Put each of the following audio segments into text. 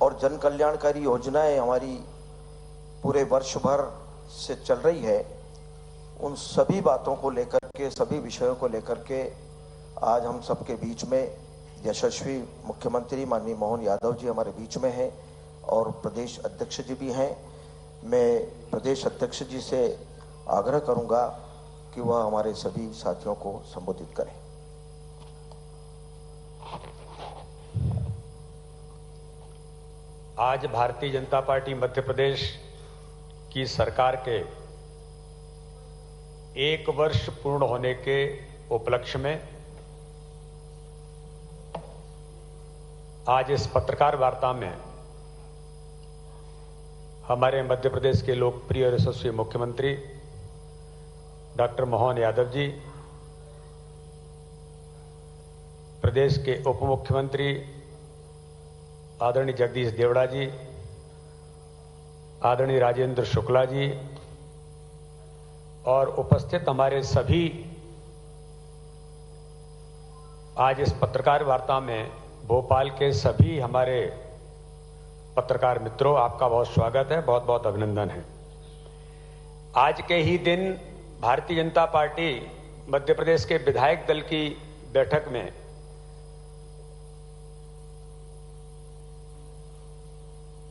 और जन कल्याणकारी योजनाएं हमारी पूरे वर्ष भर से चल रही है, उन सभी बातों को लेकर के, सभी विषयों को लेकर के आज हम सबके बीच में यशस्वी मुख्यमंत्री माननीय मोहन यादव जी हमारे बीच में हैं और प्रदेश अध्यक्ष जी भी हैं। मैं प्रदेश अध्यक्ष जी से आग्रह करूंगा कि वह हमारे सभी साथियों को संबोधित करें। आज भारतीय जनता पार्टी मध्य प्रदेश की सरकार के 1 वर्ष पूर्ण होने के उपलक्ष्य में आज इस पत्रकार वार्ता में हमारे मध्य प्रदेश के लोकप्रिय और यशस्वी मुख्यमंत्री डॉक्टर मोहन यादव जी, प्रदेश के उप मुख्यमंत्री आदरणीय जगदीश देवड़ा जी, आदरणीय राजेंद्र शुक्ला जी और उपस्थित हमारे सभी आज इस पत्रकार वार्ता में भोपाल के सभी हमारे पत्रकार मित्रों, आपका बहुत स्वागत है, बहुत बहुत अभिनंदन है। आज के ही दिन भारतीय जनता पार्टी मध्य प्रदेश के विधायक दल की बैठक में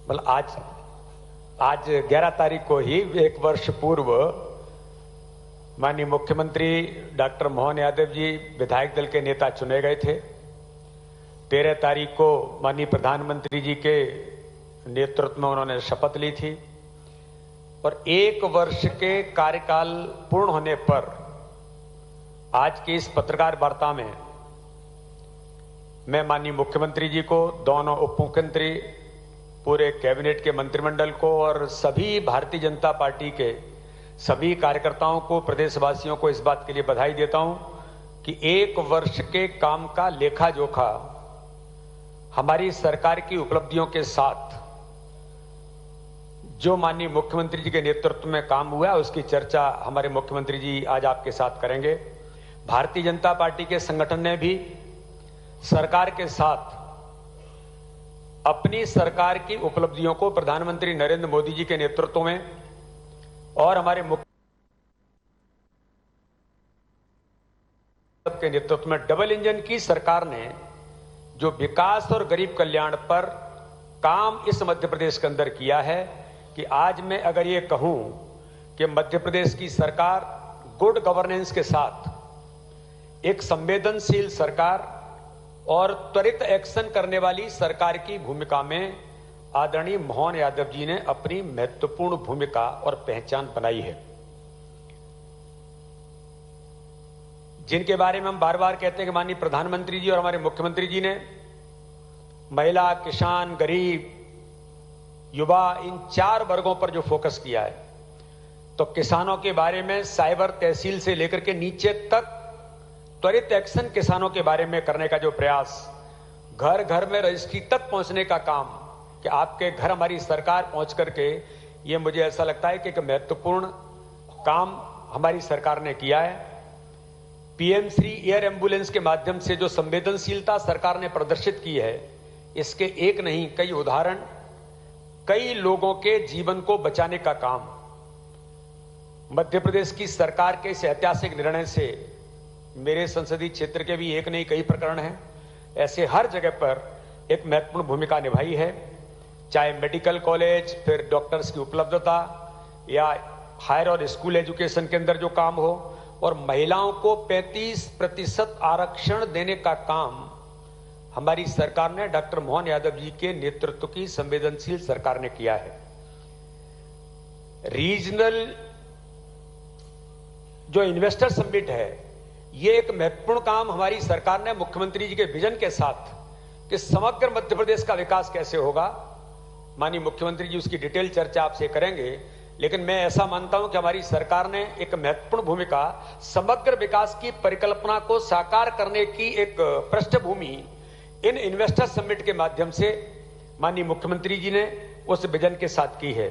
मतलब आज 11 तारीख को ही 1 वर्ष पूर्व माननीय मुख्यमंत्री डॉक्टर मोहन यादव जी विधायक दल के नेता चुने गए थे। 13 तारीख को माननीय प्रधानमंत्री जी के नेतृत्व में उन्होंने शपथ ली थी और 1 वर्ष के कार्यकाल पूर्ण होने पर आज की इस पत्रकार वार्ता में मैं माननीय मुख्यमंत्री जी को, दोनों उप मुख्यमंत्री, पूरे कैबिनेट के मंत्रिमंडल को और सभी भारतीय जनता पार्टी के सभी कार्यकर्ताओं को, प्रदेशवासियों को इस बात के लिए बधाई देता हूं कि 1 वर्ष के काम का लेखा जोखा हमारी सरकार की उपलब्धियों के साथ जो माननीय मुख्यमंत्री जी के नेतृत्व में काम हुआ है उसकी चर्चा हमारे मुख्यमंत्री जी आज आपके साथ करेंगे। भारतीय जनता पार्टी के संगठन ने भी सरकार के साथ अपनी सरकार की उपलब्धियों को प्रधानमंत्री नरेंद्र मोदी जी के नेतृत्व में और हमारे मुख्य के नेतृत्व में डबल इंजन की सरकार ने जो विकास और गरीब कल्याण पर काम इस मध्य प्रदेश के अंदर किया है कि आज मैं अगर ये कहूं कि मध्य प्रदेश की सरकार गुड गवर्नेंस के साथ एक संवेदनशील सरकार और त्वरित एक्शन करने वाली सरकार की भूमिका में आदरणीय मोहन यादव जी ने अपनी महत्वपूर्ण भूमिका और पहचान बनाई है, जिनके बारे में हम बार बार कहते हैं कि माननीय प्रधानमंत्री जी और हमारे मुख्यमंत्री जी ने महिला, किसान, गरीब, युवा, इन 4 वर्गों पर जो फोकस किया है, तो किसानों के बारे में साइबर तहसील से लेकर के नीचे तक त्वरित एक्शन किसानों के बारे में करने का जो प्रयास, घर घर में रजिस्ट्री तक पहुंचने का काम कि आपके घर हमारी सरकार पहुंच करके, ये मुझे ऐसा लगता है कि एक महत्वपूर्ण काम हमारी सरकार ने किया है। पीएम श्री एयर एम्बुलेंस के माध्यम से जो संवेदनशीलता सरकार ने प्रदर्शित की है, इसके एक नहीं कई उदाहरण, कई लोगों के जीवन को बचाने का काम मध्य प्रदेश की सरकार के इस ऐतिहासिक निर्णय से, मेरे संसदीय क्षेत्र के भी एक नहीं कई प्रकरण हैं, ऐसे हर जगह पर एक महत्वपूर्ण भूमिका निभाई है। चाहे मेडिकल कॉलेज, फिर डॉक्टर्स की उपलब्धता या हायर और स्कूल एजुकेशन के अंदर जो काम हो, और महिलाओं को 35% आरक्षण देने का काम हमारी सरकार ने, डॉक्टर मोहन यादव जी के नेतृत्व की संवेदनशील सरकार ने किया है। रीजनल जो इन्वेस्टर समिट है, ये एक महत्वपूर्ण काम हमारी सरकार ने मुख्यमंत्री जी के विजन के साथ कि समग्र मध्य प्रदेश का विकास कैसे होगा, माननीय मुख्यमंत्री जी उसकी डिटेल चर्चा आपसे करेंगे, लेकिन मैं ऐसा मानता हूं कि हमारी सरकार ने एक महत्वपूर्ण भूमिका समग्र विकास की परिकल्पना को साकार करने की एक पृष्ठभूमि इन इन्वेस्टर समिट के माध्यम से माननीय मुख्यमंत्री जी ने उस विजन के साथ की है।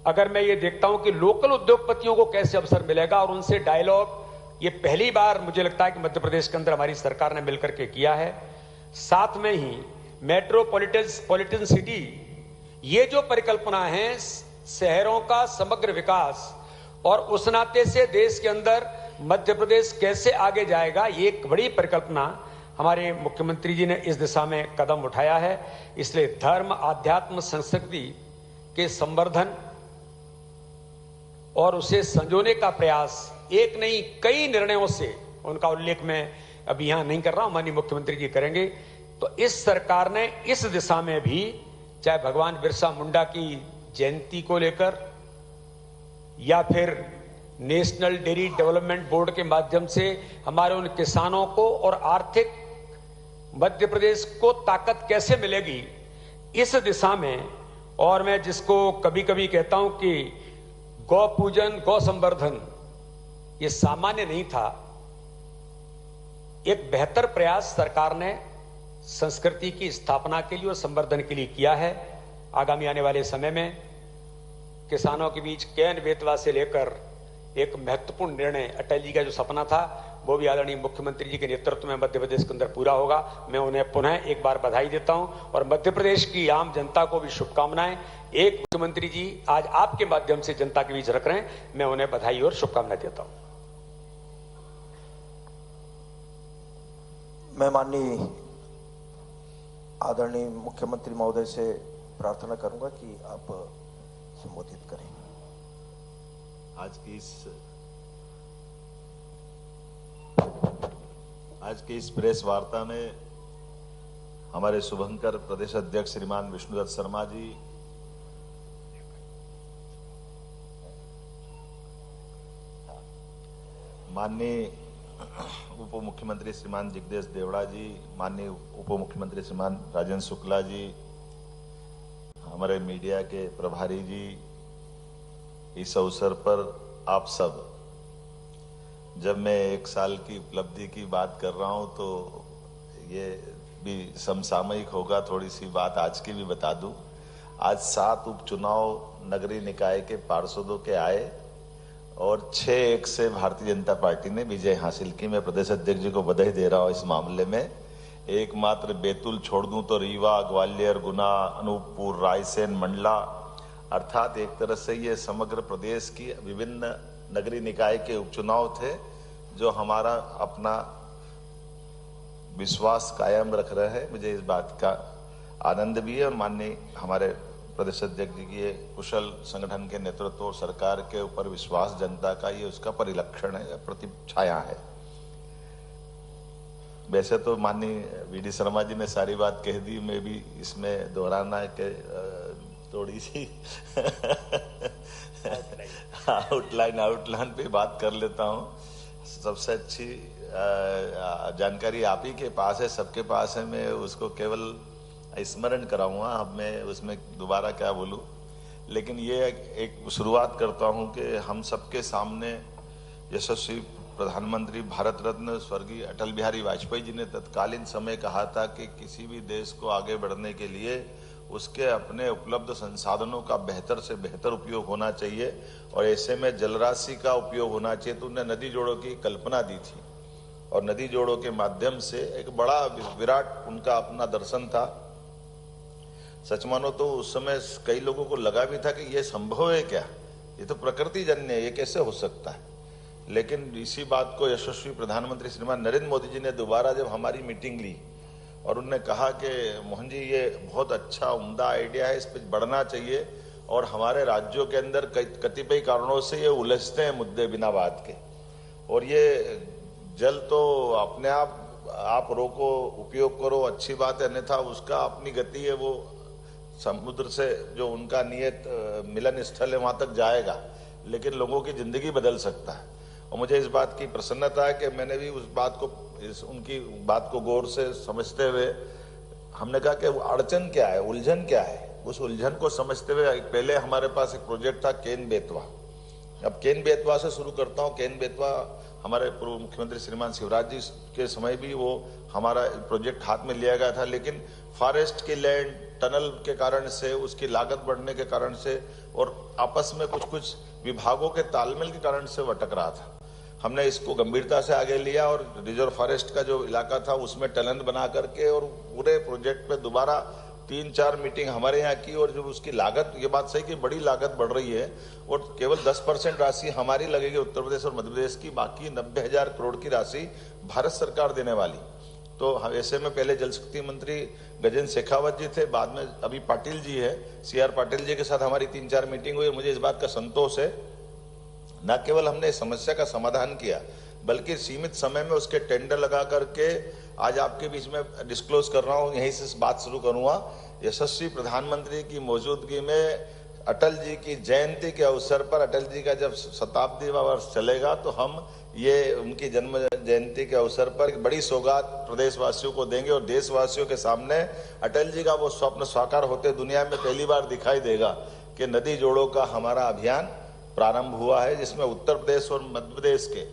अगर मैं ये देखता हूं कि लोकल उद्योगपतियों को कैसे अवसर मिलेगा और उनसे डायलॉग, ये पहली बार मुझे लगता है कि मध्य प्रदेश के अंदर हमारी सरकार ने मिलकर के किया है। साथ में ही मेट्रोपॉलिटन सिटी, ये जो परिकल्पना है शहरों का समग्र विकास और उस नाते से देश के अंदर मध्य प्रदेश कैसे आगे जाएगा, ये एक बड़ी परिकल्पना हमारे मुख्यमंत्री जी ने इस दिशा में कदम उठाया है। इसलिए धर्म, आध्यात्म, संस्कृति के संवर्धन और उसे संजोने का प्रयास एक नहीं कई निर्णयों से, उनका उल्लेख मैं अभी यहां नहीं कर रहा हूं, माननीय मुख्यमंत्री जी करेंगे। तो इस सरकार ने इस दिशा में भी, चाहे भगवान बिरसा मुंडा की जयंती को लेकर या फिर नेशनल डेयरी डेवलपमेंट बोर्ड के माध्यम से हमारे उन किसानों को और आर्थिक मध्य प्रदेश को ताकत कैसे मिलेगी, इस दिशा में, और मैं जिसको कभी कभी कहता हूं कि गौ पूजन, गौ संवर्धन ये सामान्य नहीं था, एक बेहतर प्रयास सरकार ने संस्कृति की स्थापना के लिए और संवर्धन के लिए किया है। आगामी आने वाले समय में किसानों के बीच केन बेतवा से लेकर एक महत्वपूर्ण निर्णय, अटल जी का जो सपना था वो भी आदरणीय मुख्यमंत्री जी के नेतृत्व में मध्य प्रदेश के अंदर पूरा होगा। मैं उन्हें पुनः एक बार बधाई देता हूं और मध्य प्रदेश की आम जनता को भी शुभकामनाएं। एक मुख्यमंत्री जी आज आपके माध्यम से जनता के बीच रख रहे हैं, मैं उन्हें बधाई और शुभकामनाएं देता हूं। मैं माननीय आदरणीय मुख्यमंत्री महोदय से प्रार्थना करूंगा कि आप संबोधित करें। आज की इस प्रेस वार्ता में हमारे शुभंकर प्रदेश अध्यक्ष श्रीमान विष्णुदत्त शर्मा जी, माननीय उप मुख्यमंत्री श्रीमान जगदेश देवड़ा जी, माननीय उप मुख्यमंत्री श्रीमान राजेंद्र शुक्ला जी, हमारे मीडिया के प्रभारी जी, इस अवसर पर आप सब, जब मैं 1 साल की उपलब्धि की बात कर रहा हूं तो ये भी समसामयिक होगा, थोड़ी सी बात आज की भी बता दूं। आज 7 उपचुनाव नगरीय निकाय के पार्षदों के आए और 6-1 से भारतीय जनता पार्टी ने विजय हासिल की। मैं प्रदेश अध्यक्ष जी को बधाई दे रहा हूं इस मामले में। एकमात्र बैतूल छोड़ दूं तो रीवा, ग्वालियर, गुना, अनूपपुर, रायसेन, मंडला, अर्थात एक तरह से ये समग्र प्रदेश की विभिन्न नगरीय निकाय के उपचुनाव थे जो हमारा अपना विश्वास कायम रख रहे हैं। मुझे इस बात का आनंद भी है और माननीय हमारे प्रदेश अध्यक्ष जी की कुशल संगठन के नेतृत्व और सरकार के ऊपर विश्वास जनता का, ये उसका परिलक्षण है, प्रतिछाया है। वैसे तो माननीय वीडी शर्मा जी ने सारी बात कह दी, मैं भी इसमें दोहराना के थोड़ी सी आउटलाइन पे बात कर लेता हूँ। सबसे अच्छी जानकारी आप ही के पास है, सबके पास है, मैं उसको केवल स्मरण कराऊंगा। अब मैं उसमें दोबारा क्या बोलूं, लेकिन ये एक शुरुआत करता हूं कि हम सबके सामने यशस्वी प्रधानमंत्री भारत रत्न स्वर्गीय अटल बिहारी वाजपेयी जी ने तत्कालीन समय कहा था कि किसी भी देश को आगे बढ़ने के लिए उसके अपने उपलब्ध संसाधनों का बेहतर से बेहतर उपयोग होना चाहिए और ऐसे में जलराशि का उपयोग होना चाहिए। तो उन्होंने नदी जोड़ों की कल्पना दी थी और नदी जोड़ों के माध्यम से एक बड़ा विराट उनका अपना दर्शन था। सच मानो तो उस समय कई लोगों को लगा भी था कि यह संभव है क्या, ये तो प्रकृति जन्य है, ये कैसे हो सकता है। लेकिन इसी बात को यशस्वी प्रधानमंत्री श्रीमान नरेंद्र मोदी जी ने दोबारा जब हमारी मीटिंग ली और उन्होंने कहा कि मोहन जी ये बहुत अच्छा उम्दा आइडिया है, इस पर बढ़ना चाहिए और हमारे राज्यों के अंदर कतिपय कारणों से ये उलझते हैं मुद्दे बिना बात के, और ये जल तो अपने आप रोको, उपयोग करो, अच्छी बात है, अन्यथा उसका अपनी गति है, वो समुद्र से जो उनका नियत मिलन स्थल है वहां तक जाएगा, लेकिन लोगों की जिंदगी बदल सकता है। और मुझे इस बात की प्रसन्नता है कि मैंने भी उस बात को, उनकी बात को गौर से समझते हुए हमने कहा कि अड़चन क्या है, उलझन क्या है, उस उलझन को समझते हुए पहले हमारे पास एक प्रोजेक्ट था केन बेतवा। अब केन बेतवा से शुरू करता हूँ। केन बेतवा हमारे पूर्व मुख्यमंत्री श्रीमान शिवराज जी के समय भी वो हमारा प्रोजेक्ट हाथ में लिया गया था, लेकिन फॉरेस्ट की लैंड टनल के कारण से, उसकी लागत बढ़ने के कारण से और आपस में कुछ विभागों के तालमेल के कारण से भटक रहा था। हमने इसको गंभीरता से आगे लिया और रिजर्व फॉरेस्ट का जो इलाका था उसमें टनल बना करके और पूरे प्रोजेक्ट पे दोबारा 3-4 मीटिंग हमारे यहाँ की। और जो उसकी लागत, ये बात सही कि बड़ी लागत बढ़ रही है और केवल 10% राशि हमारी लगेगी उत्तर प्रदेश और मध्य प्रदेश की, बाकी 90,000 करोड़ की राशि भारत सरकार देने वाली। तो ऐसे में पहले जल शक्ति मंत्री गजेंद्र शेखावत जी थे, बाद में अभी पाटिल जी है, CR पाटिल जी के साथ हमारी 3-4 मीटिंग हुई। मुझे इस बात का संतोष है, न केवल हमने समस्या का समाधान किया बल्कि सीमित समय में उसके टेंडर लगा करके आज आपके बीच में डिस्क्लोज कर रहा हूं, यहीं से बात शुरू करूंगा। यशस्वी प्रधानमंत्री की मौजूदगी में अटल जी की जयंती के अवसर पर, अटल जी का जब शताब्दी वर्ष चलेगा तो हम ये उनकी जन्म जयंती के अवसर पर एक बड़ी सौगात प्रदेशवासियों को देंगे और देशवासियों के सामने अटल जी का वो स्वप्न साकार होते दुनिया में पहली बार दिखाई देगा कि नदी जोड़ो का हमारा अभियान प्रारंभ हुआ है, जिसमें उत्तर प्रदेश और मध्य प्रदेश के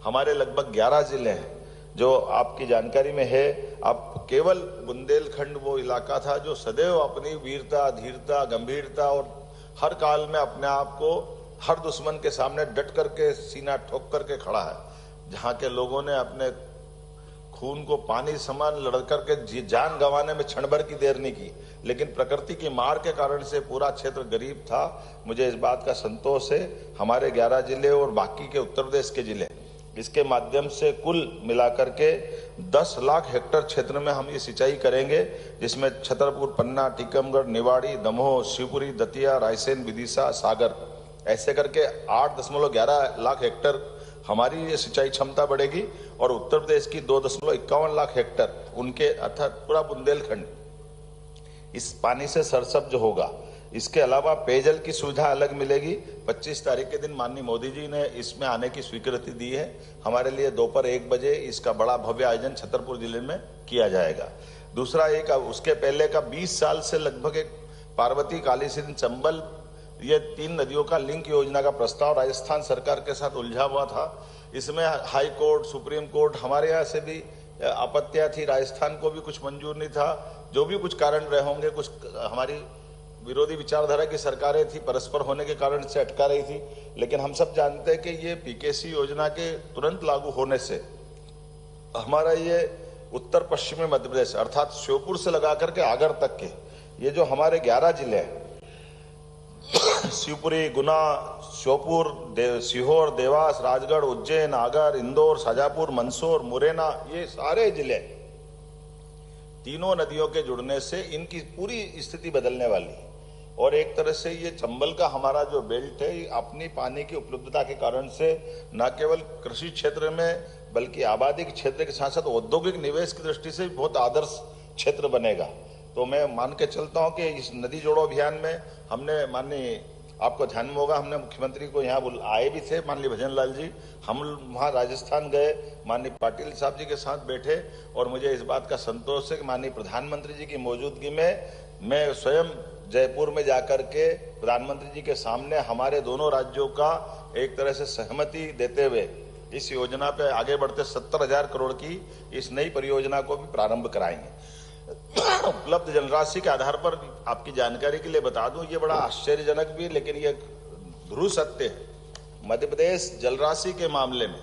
हमारे लगभग 11 जिले हैं। जो आपकी जानकारी में है, आप केवल बुंदेलखंड वो इलाका था जो सदैव अपनी वीरता, धीरता, गंभीरता और हर काल में अपने आप को हर दुश्मन के सामने डट करके सीना ठोक करके खड़ा है, जहां के लोगों ने अपने खून को पानी समान लड़ करके जान गंवाने में क्षण भर की देर नहीं की, लेकिन प्रकृति की मार के कारण से पूरा क्षेत्र गरीब था। मुझे इस बात का संतोष है, हमारे 11 जिले और बाकी के उत्तर प्रदेश के जिले, इसके माध्यम से कुल मिलाकर के 10 लाख हेक्टेयर क्षेत्र में हम ये सिंचाई करेंगे, जिसमें छतरपुर, पन्ना, टीकमगढ़, निवाड़ी, दमोह, शिवपुरी, दतिया, रायसेन, विदिशा, सागर, ऐसे करके 8.11 लाख हेक्टेयर हमारी ये सिंचाई क्षमता बढ़ेगी और उत्तर प्रदेश की 2.51 लाख हेक्टेयर उनके, अर्थात पूरा बुंदेलखंड इस पानी से सरसब्ज होगा। इसके अलावा पेयजल की सुविधा अलग मिलेगी। 25 तारीख के दिन माननीय मोदी जी ने इसमें आने की स्वीकृति दी है। हमारे लिए दोपहर 1 बजे इसका बड़ा भव्य आयोजन छतरपुर जिले में किया जाएगा। दूसरा, एक उसके पहले का 20 साल से लगभग एक पार्वती, काली सिंध, चंबल, ये 3 नदियों का लिंक योजना का प्रस्ताव राजस्थान सरकार के साथ उलझा हुआ था। इसमें हाई कोर्ट, सुप्रीम कोर्ट, हमारे यहाँ से भी आपत्तियां थी, राजस्थान को भी कुछ मंजूर नहीं था। जो भी कुछ कारण रहे होंगे, कुछ हमारी विरोधी विचारधारा की सरकारें थी, परस्पर होने के कारण से अटका रही थी। लेकिन हम सब जानते हैं कि ये PKC योजना के तुरंत लागू होने से हमारा ये उत्तर पश्चिमी मध्य प्रदेश अर्थात श्योपुर से लगा करके आगर तक के ये जो हमारे 11 जिले हैं, शिवपुरी, गुना, श्योपुर, सीहोर, देवास, राजगढ़, उज्जैन, आगर, इंदौर, शाजापुर, मंदसौर, मुरैना, ये सारे जिले तीनों नदियों के जुड़ने से इनकी पूरी स्थिति बदलने वाली है। और एक तरह से ये चंबल का हमारा जो बेल्ट है, अपनी पानी की उपलब्धता के कारण से न केवल कृषि क्षेत्र में बल्कि आबादी के क्षेत्र के साथ साथ औद्योगिक निवेश की दृष्टि से भी बहुत आदर्श क्षेत्र बनेगा। तो मैं मान के चलता हूं कि इस नदी जोड़ो अभियान में हमने, माननीय आपको ध्यान में होगा, हमने मुख्यमंत्री को यहाँ आए भी थे, माननीय भजन लाल जी, हम वहाँ राजस्थान गए, माननीय पाटिल साहब जी के साथ बैठे और मुझे इस बात का संतोष है कि माननीय प्रधानमंत्री जी की मौजूदगी में मैं स्वयं जयपुर में जाकर के प्रधानमंत्री जी के सामने हमारे दोनों राज्यों का एक तरह से सहमति देते हुए इस योजना पे आगे बढ़ते 70,000 करोड़ की इस नई परियोजना को भी प्रारंभ कराएंगे। उपलब्ध जलराशि के आधार पर आपकी जानकारी के लिए बता दूं, ये बड़ा आश्चर्यजनक भी लेकिन ये ध्रुव सत्य है। मध्य प्रदेश जलराशि के मामले में,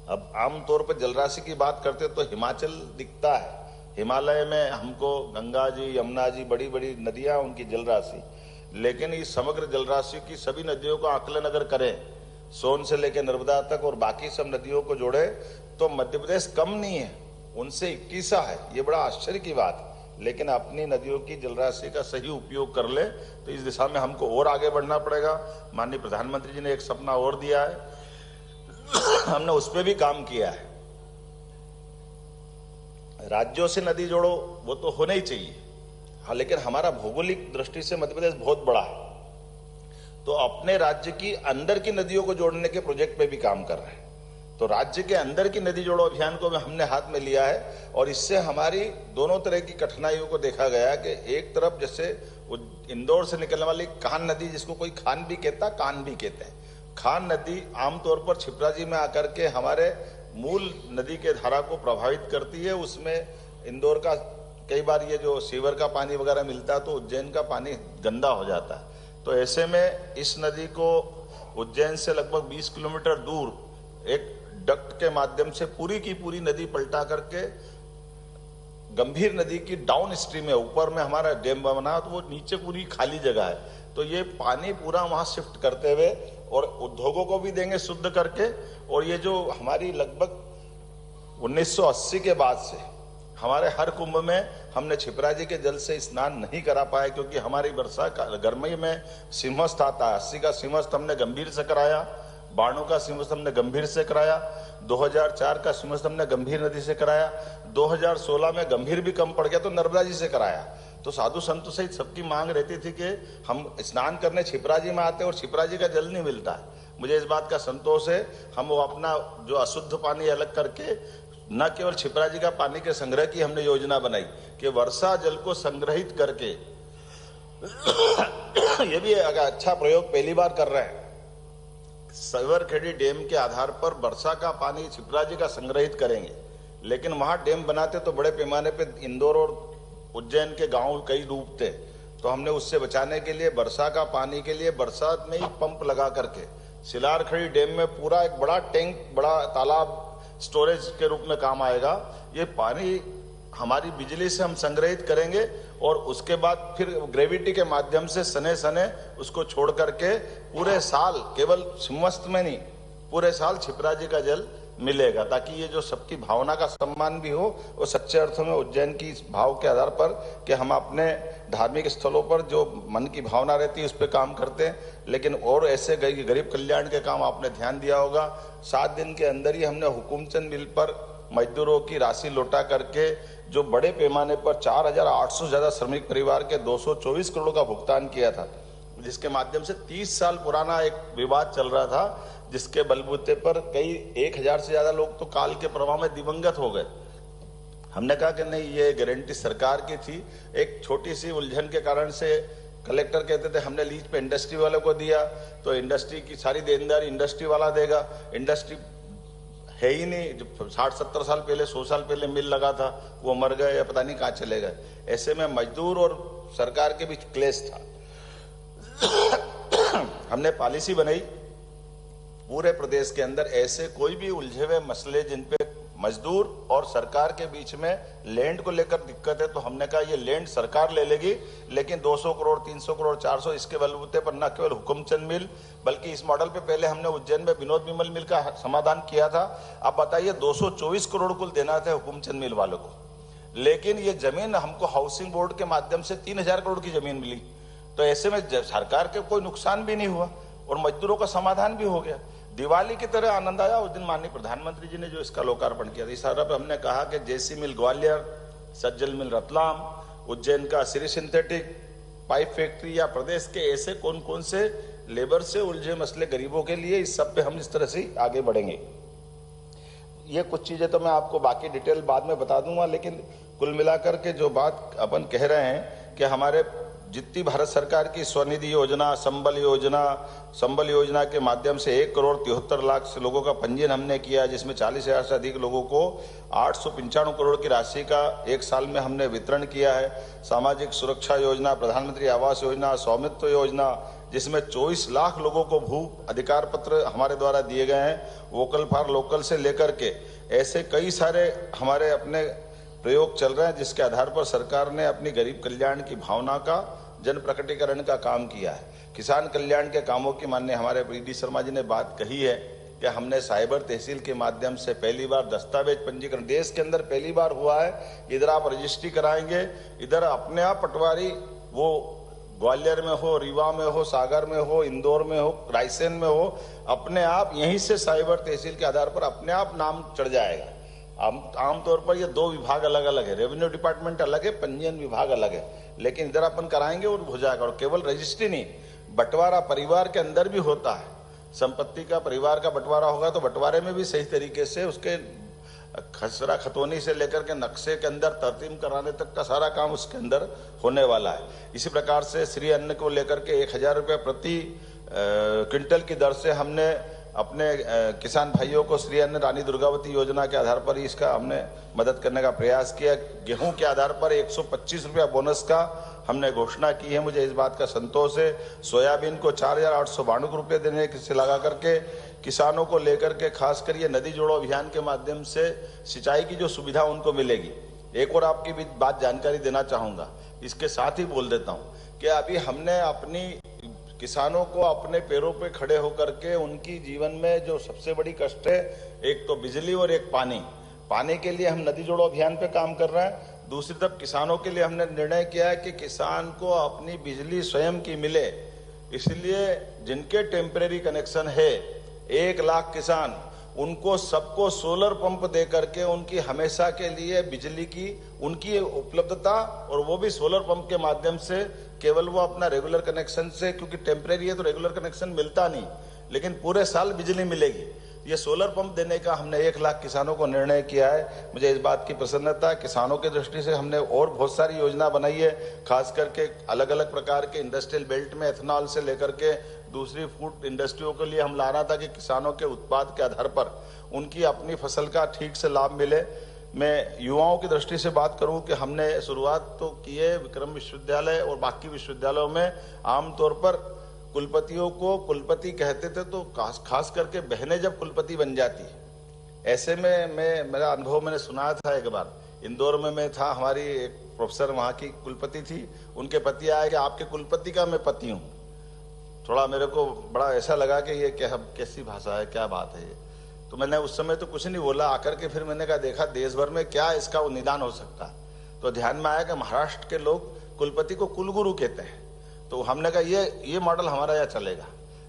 अब आमतौर पर जलराशि की बात करते तो हिमाचल दिखता है, हिमालय में हमको गंगा जी, यमुना जी, बड़ी बड़ी नदियां, उनकी जलराशि, लेकिन इस समग्र जलराशि की सभी नदियों का आकलन अगर करें, सोन से लेकर नर्मदा तक और बाकी सब नदियों को जोड़े, तो मध्य प्रदेश कम नहीं है, उनसे 21 है। ये बड़ा आश्चर्य की बात है। लेकिन अपनी नदियों की जलराशि का सही उपयोग कर ले तो इस दिशा में हमको और आगे बढ़ना पड़ेगा। माननीय प्रधानमंत्री जी ने एक सपना और दिया है, हमने उस पर भी काम किया है। राज्यों से नदी जोड़ो, वो तो होना ही चाहिए, हाँ, लेकिन हमारा भौगोलिक दृष्टि से मध्य प्रदेश बहुत बड़ा है, तो अपने राज्य की अंदर की नदियों को जोड़ने के प्रोजेक्ट पे भी काम कर रहे हैं। तो राज्य के अंदर की नदी जोड़ो अभियान को हमने हाथ में लिया है और इससे हमारी दोनों तरह की कठिनाइयों को देखा गया कि एक तरफ जैसे इंदौर से निकलने वाली कान नदी, जिसको कोई खान भी कहता, कान भी कहते हैं, खान नदी आमतौर पर छिप्राजी में आकर के हमारे मूल नदी के धारा को प्रभावित करती है। उसमें इंदौर का कई बार ये जो सीवर का पानी वगैरह मिलता है तो उज्जैन का पानी गंदा हो जाता है। तो ऐसे में इस नदी को उज्जैन से लगभग 20 किलोमीटर दूर एक डक्ट के माध्यम से पूरी की पूरी नदी पलटा करके गंभीर नदी की डाउन स्ट्रीम है, ऊपर में हमारा डैम बना तो वो नीचे पूरी खाली जगह है, तो ये पानी पूरा वहां शिफ्ट करते हुए और उद्योगों को भी देंगे शुद्ध करके। और ये जो हमारी लगभग 1980 के बाद से हमारे हर कुंभ में हमने छिपरा जी के जल से स्नान नहीं करा पाए, क्योंकि हमारी वर्षा का गर्मी में सिंहस्थ आता है। 80 का सिंहस्थ हमने गंभीर से कराया, 92 का सिंहस्थ हमने गंभीर से कराया, 2004 का सिंहस्थ हमने गंभीर नदी से कराया, 2016 में गंभीर भी कम पड़ गया तो नर्मदा जी से कराया। तो साधु संतों सहित सबकी मांग रहती थी कि हम स्नान करने छिपरा जी में आते और छिपरा जी का जल नहीं मिलता है। मुझे इस बात का संतोष है, हम वो अपना जो अशुद्ध पानी अलग करके न केवल छिपरा जी का पानी के संग्रह की हमने योजना बनाई कि वर्षा जल को संग्रहित करके ये भी अच्छा प्रयोग पहली बार कर रहे हैं। सवरखेड़ी डैम के आधार पर वर्षा का पानी छिपरा जी का संग्रहित करेंगे, लेकिन वहां डैम बनाते तो बड़े पैमाने पे इंदौर और उज्जैन के गांव कई डूबते, तो हमने उससे बचाने के लिए वर्षा का पानी के लिए बरसात में ही पंप लगा करके सिलारखड़ी डैम में पूरा एक बड़ा टैंक, बड़ा तालाब स्टोरेज के रूप में काम आएगा। ये पानी हमारी बिजली से हम संग्रहित करेंगे और उसके बाद फिर ग्रेविटी के माध्यम से सने सने उसको छोड़ करके पूरे साल, केवल सिंहस्थ में नहीं, पूरे साल छिपरा जी का जल मिलेगा, ताकि ये जो सबकी भावना का सम्मान भी हो और सच्चे अर्थों में उज्जैन की इस भाव के आधार पर कि हम अपने धार्मिक स्थलों पर जो मन की भावना रहती है उस पर काम करते हैं। लेकिन और ऐसे गरीब कल्याण के काम आपने ध्यान दिया होगा, 7 दिन के अंदर ही हमने हुकुमचंद मिल पर मजदूरों की राशि लौटा करके जो बड़े पैमाने पर 4800 से ज्यादा श्रमिक परिवार के 224 करोड़ का भुगतान किया था, जिसके माध्यम से 30 साल पुराना एक विवाद चल रहा था, जिसके बलबूते पर कई 1000 से ज्यादा लोग तो काल के प्रवाह में दिवंगत हो गए। हमने कहा कि नहीं, ये गारंटी सरकार की थी। एक छोटी सी उलझन के कारण से कलेक्टर कहते थे हमने लीज पे इंडस्ट्री वालों को दिया, तो इंडस्ट्री की सारी देनदारी इंडस्ट्री वाला देगा। इंडस्ट्री है ही नहीं, जो 60-70 साल पहले, 100 साल पहले मिल लगा था वो मर गए या पता नहीं कहाँ चले गए। ऐसे में मजदूर और सरकार के बीच क्लेश था। हमने पॉलिसी बनाई पूरे प्रदेश के अंदर ऐसे कोई भी उलझे हुए मसले जिन पे मजदूर और सरकार के बीच में लैंड को लेकर दिक्कत है, तो हमने कहा ये लैंड सरकार ले लेगी, लेकिन 200 करोड़ 300 करोड़ 400 इसके बलबूते पर न केवल हुकुमचंद मिल, बल्कि इस मॉडल पे पहले हमने उज्जैन में विनोद विमल मिल का समाधान किया था। अब बताइए 224 करोड़ कुल देना था हुकुमचंद मिल वालों को, लेकिन ये जमीन हमको हाउसिंग बोर्ड के माध्यम से 3000 करोड़ की जमीन मिली। तो ऐसे में सरकार के कोई नुकसान भी नहीं हुआ और मजदूरों का समाधान भी हो गया। दिवाली की तरह आनंद आया उस दिन माननीय प्रधानमंत्री जी ने जो इसका लोकार्पण किया था। इस अवसर पर हमने कहा कि जेसी मिल ग्वालियर, सज्जल मिल रतलाम, उज्जैन का श्री सिंथेटिक पाइप फैक्ट्री या प्रदेश के ऐसे कौन कौन से लेबर से उलझे मसले गरीबों के लिए, इस सब पे हम इस तरह से आगे बढ़ेंगे। ये कुछ चीजें तो मैं आपको बाकी डिटेल बाद में बता दूंगा, लेकिन कुल मिलाकर के जो बात अपन कह रहे हैं कि हमारे जितनी भारत सरकार की स्वनिधि योजना, संबल योजना के माध्यम से 1,73,00,000 से लोगों का पंजीयन हमने किया, जिसमें 40,000 से अधिक लोगों को 895 करोड़ की राशि का एक साल में हमने वितरण किया है। सामाजिक सुरक्षा योजना, प्रधानमंत्री आवास योजना, स्वामित्व योजना, जिसमें 24 लाख लोगों को भू अधिकार पत्र हमारे द्वारा दिए गए हैं। वोकल फॉर लोकल से लेकर के ऐसे कई सारे हमारे अपने प्रयोग चल रहे हैं, जिसके आधार पर सरकार ने अपनी गरीब कल्याण की भावना का जन प्रकटीकरण का काम किया है। किसान कल्याण के कामों की माननीय हमारे पीडी शर्मा जी ने बात कही है कि हमने साइबर तहसील के माध्यम से पहली बार दस्तावेज पंजीकरण देश के अंदर पहली बार हुआ है। इधर आप रजिस्ट्री कराएंगे, इधर अपने आप पटवारी, वो ग्वालियर में हो, रीवा में हो, सागर में हो, इंदौर में हो, रायसेन में हो, अपने आप यहीं से साइबर तहसील के आधार पर अपने आप नाम चढ़ जाएगा। आमतौर पर ये 2 विभाग अलग अलग है, रेवेन्यू डिपार्टमेंट अलग है, पंजीयन विभाग अलग है, लेकिन इधर अपन कराएंगे और हो जाएगा। और केवल रजिस्ट्री नहीं, बंटवारा परिवार के अंदर भी होता है। संपत्ति का परिवार का बंटवारा होगा तो बंटवारे में भी सही तरीके से उसके खसरा खतौनी से लेकर के नक्शे के अंदर तरतीब कराने तक का सारा काम उसके अंदर होने वाला है। इसी प्रकार से श्री अन्न को लेकर के 1000 रुपये प्रति क्विंटल की दर से हमने अपने किसान भाइयों को श्री अन्न रानी दुर्गावती योजना के आधार पर इसका हमने मदद करने का प्रयास किया। गेहूं के आधार पर 125 रुपया बोनस का हमने घोषणा की है, मुझे इस बात का संतोष है। सोयाबीन को 4,892 रुपये देने से लगा करके किसानों को लेकर के खासकर ये नदी जोड़ो अभियान के माध्यम से सिंचाई की जो सुविधा उनको मिलेगी। एक और आपकी भी बात जानकारी देना चाहूँगा, इसके साथ ही बोल देता हूँ कि अभी हमने अपनी किसानों को अपने पैरों पे खड़े होकर के उनकी जीवन में जो सबसे बड़ी कष्ट है, एक तो बिजली और एक पानी के लिए हम नदी जोड़ो अभियान पे काम कर रहे हैं। दूसरी तरफ किसानों के लिए हमने निर्णय किया है कि किसान को अपनी बिजली स्वयं की मिले, इसलिए जिनके टेम्परेरी कनेक्शन है 1 लाख किसान, उनको सबको सोलर पंप दे करके उनकी हमेशा के लिए बिजली की उनकी उपलब्धता, और वो भी सोलर पंप के माध्यम से, केवल वो अपना रेगुलर कनेक्शन से, क्योंकि टेम्परेरी है तो रेगुलर कनेक्शन मिलता नहीं, लेकिन पूरे साल बिजली मिलेगी। ये सोलर पंप देने का हमने 1 लाख किसानों को निर्णय किया है। मुझे इस बात की प्रसन्नता है। किसानों की दृष्टि से हमने और बहुत सारी योजना बनाई है, खास करके अलग अलग प्रकार के इंडस्ट्रियल बेल्ट में एथेनॉल से लेकर के दूसरी फूड इंडस्ट्रियों के लिए हम ला रहा था कि किसानों के उत्पाद के आधार पर उनकी अपनी फसल का ठीक से लाभ मिले। मैं युवाओं की दृष्टि से बात करूं कि हमने शुरुआत तो की है विक्रम विश्वविद्यालय और बाकी विश्वविद्यालयों में आमतौर पर कुलपतियों को कुलपति कहते थे, तो खास करके बहनें जब कुलपति बन जाती है, ऐसे में मेरा अनुभव मैंने सुना था। एक बार इंदौर में मैं था, हमारी एक प्रोफेसर वहाँ की कुलपति थी, उनके पति आए कि आपके कुलपति का मैं पति हूँ। थोड़ा मेरे को बड़ा ऐसा लगा कि ये क्या कैसी भाषा है, क्या बात है ये। तो मैंने उस समय तो कुछ नहीं बोला, आकर के फिर मैंने कहा देखा देश भर में क्या इसका निदान हो सकता है। तो ध्यान में आया कि महाराष्ट्र के लोग कुलपति को कुलगुरु कहते हैं। तो हमने कहा ये मॉडल हमारा यहाँ चलेगा,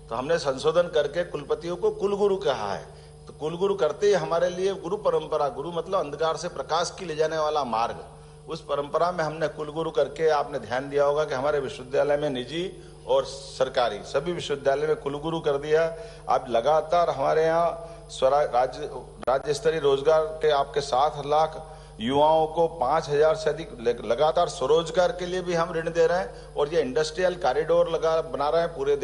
तो हमने संशोधन करके कुलपतियों को कुलगुरु कहा है। तो कुलगुरु करते ही हमारे लिए गुरु परंपरा, गुरु मतलब अंधकार से प्रकाश की ले जाने वाला मार्ग, उस परंपरा में हमने कुलगुरु करके, आपने ध्यान दिया होगा कि हमारे विश्वविद्यालय में निजी और सरकारी सभी विश्वविद्यालय में कुलगुरु कर दिया। अब लगातार हमारे यहाँ राज्य स्तरीय रोजगार के आपके 7 लाख युवाओं को 5,000 से अधिक लगातार स्वरोजगार के लिए भी हम ऋण दे रहे हैं, और ये इंडस्ट्रियल कॉरिडोर बना रहे हैं पूरे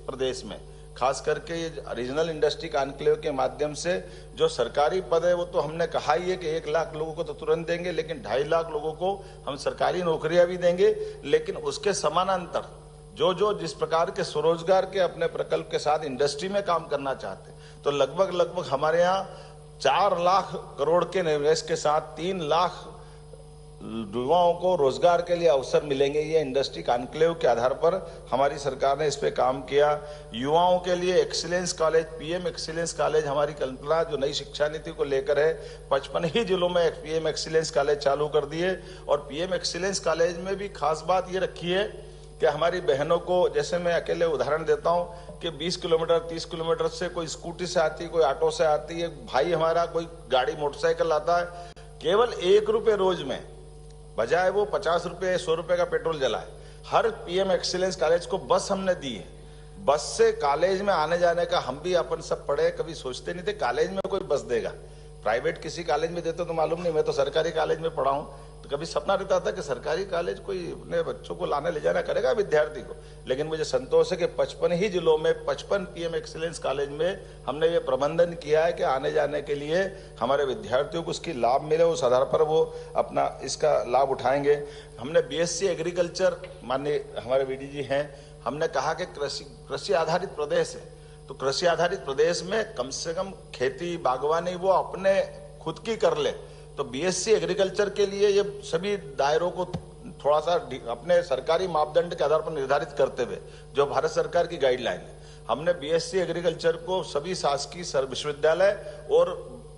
प्रदेश में। खास करके ये रीजनल इंडस्ट्री कॉन्क्लेव के माध्यम से जो सरकारी पद है वो तो हमने कहा ही है कि 1 लाख लोगों को तो तुरंत देंगे, लेकिन 2.5 लाख लोगों को हम सरकारी नौकरियां भी देंगे। लेकिन उसके समानांतर जो जिस प्रकार के स्वरोजगार के अपने प्रकल्प के साथ इंडस्ट्री में काम करना चाहते हैं, तो लगभग हमारे यहाँ 4 लाख करोड़ के निवेश के साथ 3 लाख युवाओं को रोजगार के लिए अवसर मिलेंगे। ये इंडस्ट्री कॉन्क्लेव के आधार पर हमारी सरकार ने इस पे काम किया। युवाओं के लिए excellence college, PM excellence college हमारी कल्पना जो नई शिक्षा नीति को लेकर है, 55 ही जिलों में पीएम एक्सीलेंस कॉलेज चालू कर दिए। और पीएम एक्सीलेंस कॉलेज में भी खास बात ये रखी है कि हमारी बहनों को, जैसे मैं अकेले उदाहरण देता हूँ कि 20 किलोमीटर 30 किलोमीटर से कोई स्कूटी से आती है, कोई ऑटो से आती है, भाई हमारा कोई गाड़ी मोटरसाइकिल आता है, केवल 1 रुपये रोज में, बजाय वो 50 रुपये 100 रुपये का पेट्रोल जलाए, हर पीएम एक्सीलेंस कॉलेज को बस हमने दी है। बस से कॉलेज में आने जाने का हम भी अपन सब पढ़े, कभी सोचते नहीं थे कॉलेज में कोई बस देगा। प्राइवेट किसी कॉलेज में देते तो मालूम नहीं, मैं तो सरकारी कॉलेज में पढ़ा हूँ, तो कभी सपना रहता था कि सरकारी कॉलेज कोई अपने बच्चों को लाने ले जाना करेगा विद्यार्थी को। लेकिन मुझे संतोष है कि 55 ही जिलों में 55 पीएम एक्सीलेंस कॉलेज में हमने ये प्रबंधन किया है कि आने जाने के लिए हमारे विद्यार्थियों को उसकी लाभ मिले, उस आधार पर वो अपना इसका लाभ उठाएंगे। हमने बीएससी एग्रीकल्चर, माननीय हमारे वीडी जी हैं, हमने कहा कि कृषि आधारित प्रदेश है, तो कृषि आधारित प्रदेश में कम से कम खेती बागवानी वो अपने खुद की कर ले। तो बीएससी एग्रीकल्चर के लिए ये सभी दायरों को थोड़ा सा अपने सरकारी मापदंड के आधार पर निर्धारित करते हुए, जो भारत सरकार की गाइडलाइन है, हमने बीएससी एग्रीकल्चर को सभी शासकीय विश्वविद्यालय और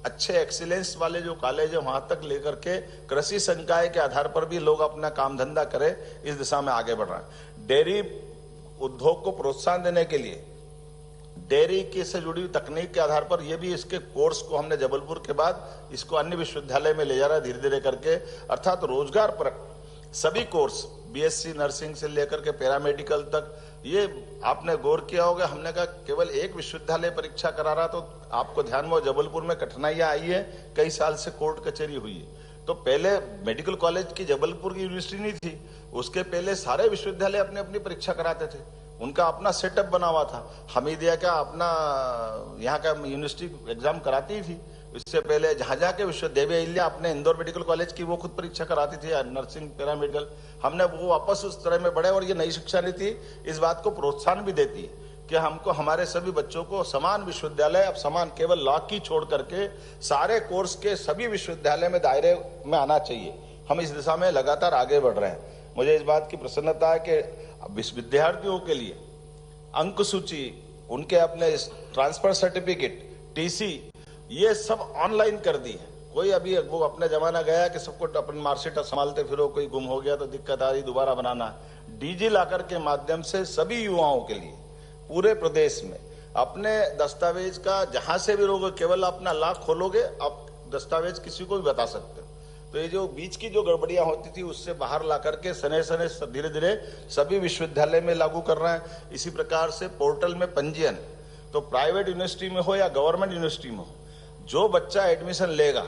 अच्छे एक्सीलेंस वाले जो कॉलेज है वहां तक लेकर के कृषि संकाय के आधार पर भी लोग अपना काम धंधा करें, इस दिशा में आगे बढ़ रहे हैं। डेयरी उद्योग को प्रोत्साहन देने के लिए डेयरी के से जुड़ी तकनीक के आधार पर ये भी इसके कोर्स को हमने जबलपुर के बाद इसको अन्य विश्वविद्यालय में ले जा रहा है धीरे धीरे करके। अर्थात रोजगार पर सभी कोर्स, बीएससी नर्सिंग से लेकर के पैरामेडिकल तक, ये आपने गौर किया होगा, हमने कहा केवल एक विश्वविद्यालय परीक्षा करा रहा, तो आपको ध्यान में जबलपुर में कठिनाइयां आई है, कई साल से कोर्ट कचहरी हुई है। तो पहले मेडिकल कॉलेज की जबलपुर की यूनिवर्सिटी नहीं थी, उसके पहले सारे विश्वविद्यालय अपनी अपनी परीक्षा कराते थे, उनका अपना सेटअप बना हुआ था। हमीदिया का अपना यहाँ का यूनिवर्सिटी एग्जाम कराती थी, इससे पहले जहां जहां के विश्वविद्यालय अहिल्या अपने इंदौर मेडिकल कॉलेज की वो खुद परीक्षा कराती थी, नर्सिंग पैरामेडिकल, हमने वो वापस उस तरह में बढ़े। और ये नई शिक्षा नीति इस बात को प्रोत्साहन भी देती है कि हमको हमारे सभी बच्चों को समान विश्वविद्यालय, अब समान केवल लॉ की छोड़ करके सारे कोर्स के सभी विश्वविद्यालय में दायरे में आना चाहिए। हम इस दिशा में लगातार आगे बढ़ रहे हैं। मुझे इस बात की प्रसन्नता है कि विद्यार्थियों के लिए अंक सूची, उनके अपने ट्रांसफर सर्टिफिकेट, टीसी, ये सब ऑनलाइन कर दी है। कोई अभी वो अपने जमाना गया कि सबको अपन मार्कशीट संभालते फिरो, कोई गुम हो गया तो दिक्कत आ रही, दोबारा बनाना। डीजी लॉकर के माध्यम से सभी युवाओं के लिए पूरे प्रदेश में अपने दस्तावेज का जहां से भी रोगे, केवल अपना लॉक खोलोगे, आप दस्तावेज किसी को भी बता सकते हो। तो ये जो बीच की जो गड़बड़ियां होती थी उससे बाहर ला करके सने सने धीरे धीरे सभी विश्वविद्यालय में लागू कर रहे हैं। इसी प्रकार से पोर्टल में पंजीयन, तो प्राइवेट यूनिवर्सिटी में हो या गवर्नमेंट यूनिवर्सिटी में हो, जो बच्चा एडमिशन लेगा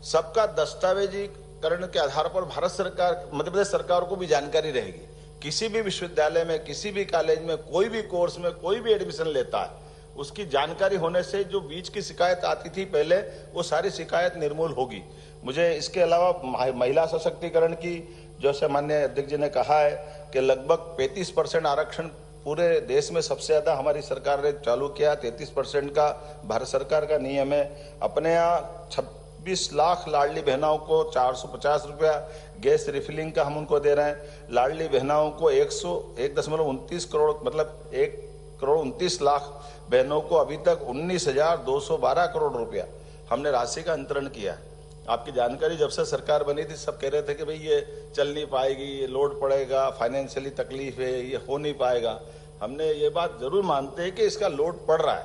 सबका दस्तावेजीकरण के आधार पर भारत सरकार, मध्य प्रदेश सरकार को भी जानकारी रहेगी। किसी भी विश्वविद्यालय में, किसी भी कॉलेज में, कोई भी कोर्स में कोई भी एडमिशन लेता है, उसकी जानकारी होने से जो बीच की शिकायत आती थी पहले, वो सारी शिकायत निर्मूल होगी। मुझे इसके अलावा महिला सशक्तिकरण की, जैसे माननीय अध्यक्ष जी ने कहा है कि लगभग 35% आरक्षण पूरे देश में सबसे ज्यादा हमारी सरकार ने चालू किया। 33% का भारत सरकार का नियम है। अपने यहाँ 26 लाख लाडली बहनाओं को 450 रुपया गैस रिफिलिंग का हम उनको दे रहे हैं। लाडली बहनाओं को 1.29 करोड़, मतलब 1.29 लाख बहनों को अभी तक 19,212 करोड़ रुपया हमने राशि का अंतरण किया। आपकी जानकारी, जब से सरकार बनी थी सब कह रहे थे कि भाई ये चल नहीं पाएगी, ये लोड पड़ेगा, फाइनेंशियली तकलीफ है, ये हो नहीं पाएगा। हमने ये बात जरूर मानते हैं कि इसका लोड पड़ रहा है,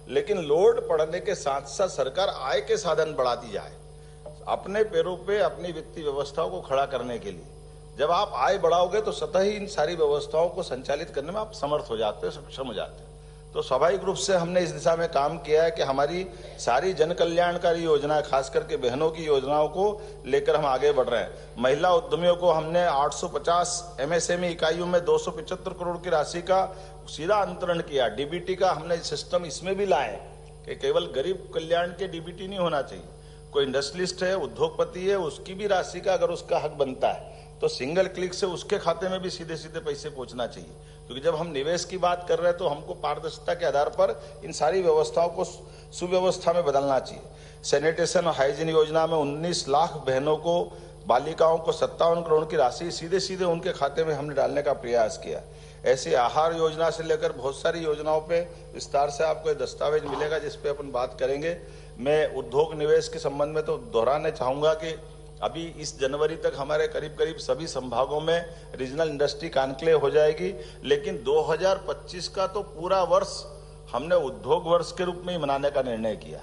लेकिन लोड पड़ने के साथ साथ सरकार आय के साधन बढ़ाती जाए अपने पैरों पे अपनी वित्तीय व्यवस्थाओं को खड़ा करने के लिए। जब आप आय बढ़ाओगे तो स्वतः ही इन सारी व्यवस्थाओं को संचालित करने में आप समर्थ हो जाते हो, सक्षम हो जाते हो। तो स्वाभाविक रूप से हमने इस दिशा में काम किया है कि हमारी सारी जन कल्याणकारी योजना, खास करके बहनों की योजनाओं को लेकर हम आगे बढ़ रहे हैं। महिला उद्यमियों को हमने 850 एमएसएमई इकाइयों में 275 करोड़ की राशि का सीधा अंतरण किया। डीबीटी का हमने सिस्टम इसमें भी लाए कि केवल गरीब कल्याण के डीबीटी नहीं होना चाहिए। कोई इंडस्ट्रियलिस्ट है, उद्योगपति है, उसकी भी राशि का अगर उसका हक बनता है तो सिंगल क्लिक से उसके खाते में भी सीधे सीधे पैसे पहुंचना चाहिए। क्योंकि जब हम निवेश की बात कर रहे हैं तो हमको पारदर्शिता के आधार पर इन सारी व्यवस्थाओं को सुव्यवस्था में बदलना चाहिए। सैनिटेशन और हाइजीन योजना में 19 लाख बहनों को, बालिकाओं को 57 करोड़ की राशि सीधे सीधे उनके खाते में हमने डालने का प्रयास किया। ऐसे आहार योजना से लेकर बहुत सारी योजनाओं पे विस्तार से आपको दस्तावेज मिलेगा जिस पे अपन बात करेंगे। मैं उद्योग निवेश के संबंध में तो दोहराने चाहूंगा कि अभी इस जनवरी तक हमारे करीब करीब सभी संभागों में रीजनल इंडस्ट्री कॉन्क्लेव हो जाएगी, लेकिन 2025 का तो पूरा वर्ष हमने उद्योग वर्ष के रूप में ही मनाने का निर्णय किया।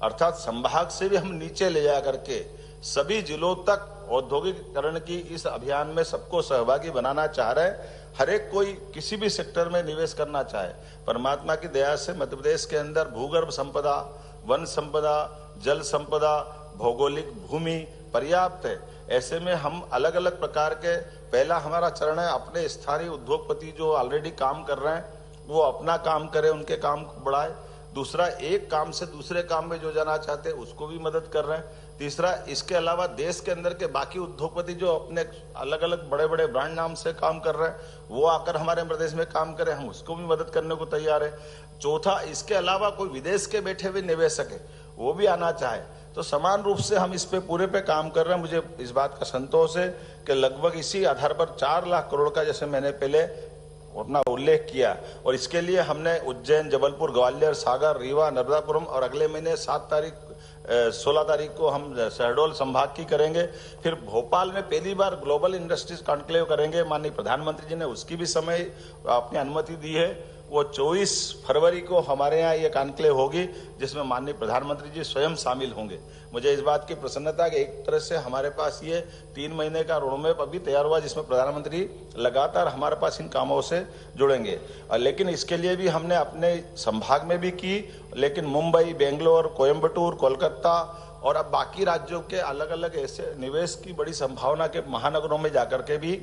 अर्थात संभाग से भी हम नीचे ले जा करके सभी जिलों तक औद्योगिकरण की इस अभियान में सबको सहभागी बनाना चाह रहे हैं। हर एक कोई किसी भी सेक्टर में निवेश करना चाहे। परमात्मा की दया से मध्य प्रदेश के अंदर भूगर्भ संपदा, वन संपदा, जल संपदा, भौगोलिक भूमि पर्याप्त है। ऐसे में हम अलग अलग प्रकार के, पहला हमारा चरण है अपने स्थानीय उद्योगपति जो ऑलरेडी काम कर रहे हैं वो अपना काम करें, उनके काम को बढ़ाए। दूसरा, एक काम से दूसरे काम में जो जाना चाहते हैं उसको भी मदद कर रहे हैं। तीसरा, इसके अलावा देश के अंदर के बाकी उद्योगपति जो अपने अलग अलग बड़े बड़े ब्रांड नाम से काम कर रहे हैं वो आकर हमारे प्रदेश में काम करें, हम उसको भी मदद करने को तैयार है। चौथा, इसके अलावा कोई विदेश के बैठे हुए निवेशक है वो भी आना चाहे तो समान रूप से हम इस पे पूरे पे काम कर रहे हैं। मुझे इस बात का संतोष है कि लगभग इसी आधार पर 4 लाख करोड़ का, जैसे मैंने पहले अपना उल्लेख किया, और इसके लिए हमने उज्जैन, जबलपुर, ग्वालियर, सागर, रीवा, नर्मदापुरम और अगले महीने 16 तारीख को हम शहडोल संभाग की करेंगे। फिर भोपाल में पहली बार ग्लोबल इंडस्ट्रीज कॉन्क्लेव करेंगे। माननीय प्रधानमंत्री जी ने उसकी भी समय अपनी अनुमति दी है। वो 24 फरवरी को हमारे यहाँ ये कॉन्क्लेव होगी जिसमें माननीय प्रधानमंत्री जी स्वयं शामिल होंगे। मुझे इस बात की प्रसन्नता कि एक तरह से हमारे पास ये 3 महीने का रोडमैप अभी तैयार हुआ जिसमें प्रधानमंत्री लगातार हमारे पास इन कामों से जुड़ेंगे। लेकिन इसके लिए भी हमने अपने संभाग में भी की, लेकिन मुंबई, बेंगलोर, कोयम्बटूर, कोलकाता और अब बाकी राज्यों के अलग अलग ऐसे निवेश की बड़ी संभावना के महानगरों में जाकर के भी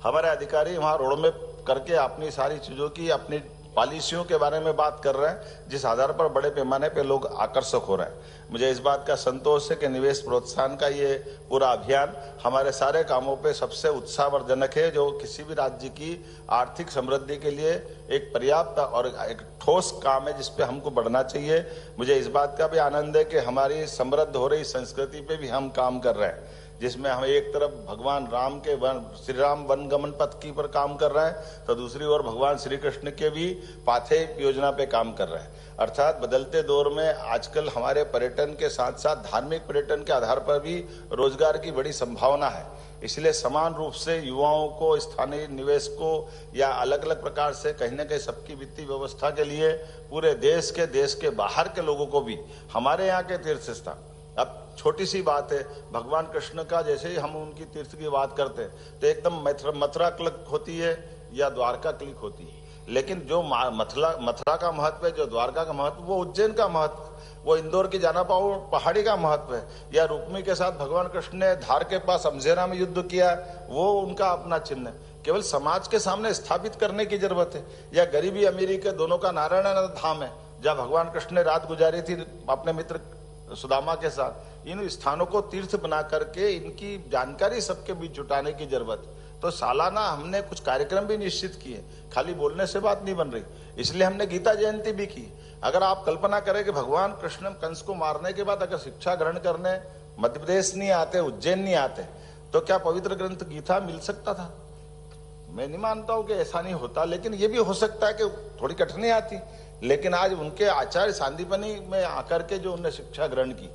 हमारे अधिकारी वहाँ रोडमैप करके अपनी सारी चीजों की, अपनी पॉलिसियों के बारे में बात कर रहे हैं, जिस आधार पर बड़े पैमाने पे लोग आकर्षक हो रहे हैं। मुझे इस बात का संतोष है कि निवेश प्रोत्साहन का ये पूरा अभियान हमारे सारे कामों पे सबसे उत्साहवर्धक है, जो किसी भी राज्य की आर्थिक समृद्धि के लिए एक पर्याप्त और एक ठोस काम है, जिसपे हमको बढ़ना चाहिए। मुझे इस बात का भी आनंद है कि हमारी समृद्ध हो रही संस्कृति पे भी हम काम कर रहे हैं, जिसमें हम एक तरफ भगवान राम के श्री राम वन गमन पथ की पर काम कर रहे हैं, तो दूसरी ओर भगवान श्री कृष्ण के भी पाथेय योजना पे काम कर रहे हैं। अर्थात बदलते दौर में आजकल हमारे पर्यटन के साथ साथ धार्मिक पर्यटन के आधार पर भी रोजगार की बड़ी संभावना है। इसलिए समान रूप से युवाओं को, स्थानीय निवेश को या अलग अलग प्रकार से कहीं न कहीं सबकी वित्तीय व्यवस्था के लिए पूरे देश के बाहर के लोगों को भी हमारे यहाँ के तीर्थ स्थान, अब छोटी सी बात है, भगवान कृष्ण का जैसे ही हम उनकी तीर्थ की बात करते हैं तो एकदम मथुरा क्लिक होती है या द्वारका क्लिक होती है, लेकिन जो मथुरा का महत्व है, जो द्वारका का महत्व, वो उज्जैन का महत्व, वो इंदौर की जाना पाओ पहाड़ी का महत्व है, या रुक्मी के साथ भगवान कृष्ण ने धार के पास अमजेरा में युद्ध किया, वो उनका अपना चिन्ह है। केवल समाज के सामने स्थापित करने की जरूरत है। या गरीबी अमीरी के दोनों का नारायण धाम है, जहाँ भगवान कृष्ण ने रात गुजारी थी अपने मित्र सुदामा के साथ। इन स्थानों को तीर्थ बना करके इनकी जानकारी सबके बीच जुटाने की जरूरत। तो सालाना हमने कुछ कार्यक्रम भी निश्चित किए, खाली बोलने से बात नहीं बन रही, इसलिए हमने गीता जयंती भी की। अगर आप कल्पना करें कि भगवान कृष्ण कंस को मारने के बाद अगर शिक्षा ग्रहण करने मध्य प्रदेश नहीं आते, उज्जैन नहीं आते, तो क्या पवित्र ग्रंथ गीता मिल सकता था? मैं नहीं मानता हूं कि ऐसा नहीं होता, लेकिन यह भी हो सकता है कि थोड़ी कठिनाई आती। लेकिन आज उनके आचार्य सांदीपनी में आकर के जो उन्होंने शिक्षा ग्रहण की,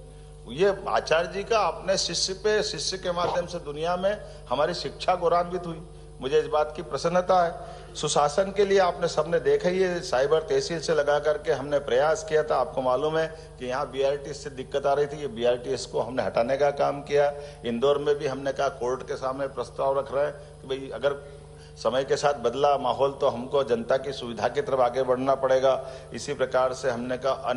ये आचार्य जी का अपने शिष्य के माध्यम से दुनिया में हमारी शिक्षा गौरवान्वित हुई। मुझे इस बात की प्रसन्नता है। सुशासन के लिए आपने सबने देखा ही है, साइबर तहसील से लगा करके हमने प्रयास किया था। आपको मालूम है कि यहाँ बीआरटीएस से दिक्कत आ रही थी, ये बीआरटीएस को हमने हटाने का काम किया। इंदौर में भी हमने कहा, कोर्ट के सामने प्रस्ताव रख रहे हैं कि भाई अगर समय के साथ बदला माहौल तो हमको जनता की सुविधा की तरफ आगे बढ़ना पड़ेगा। इसी प्रकार से हमने कहा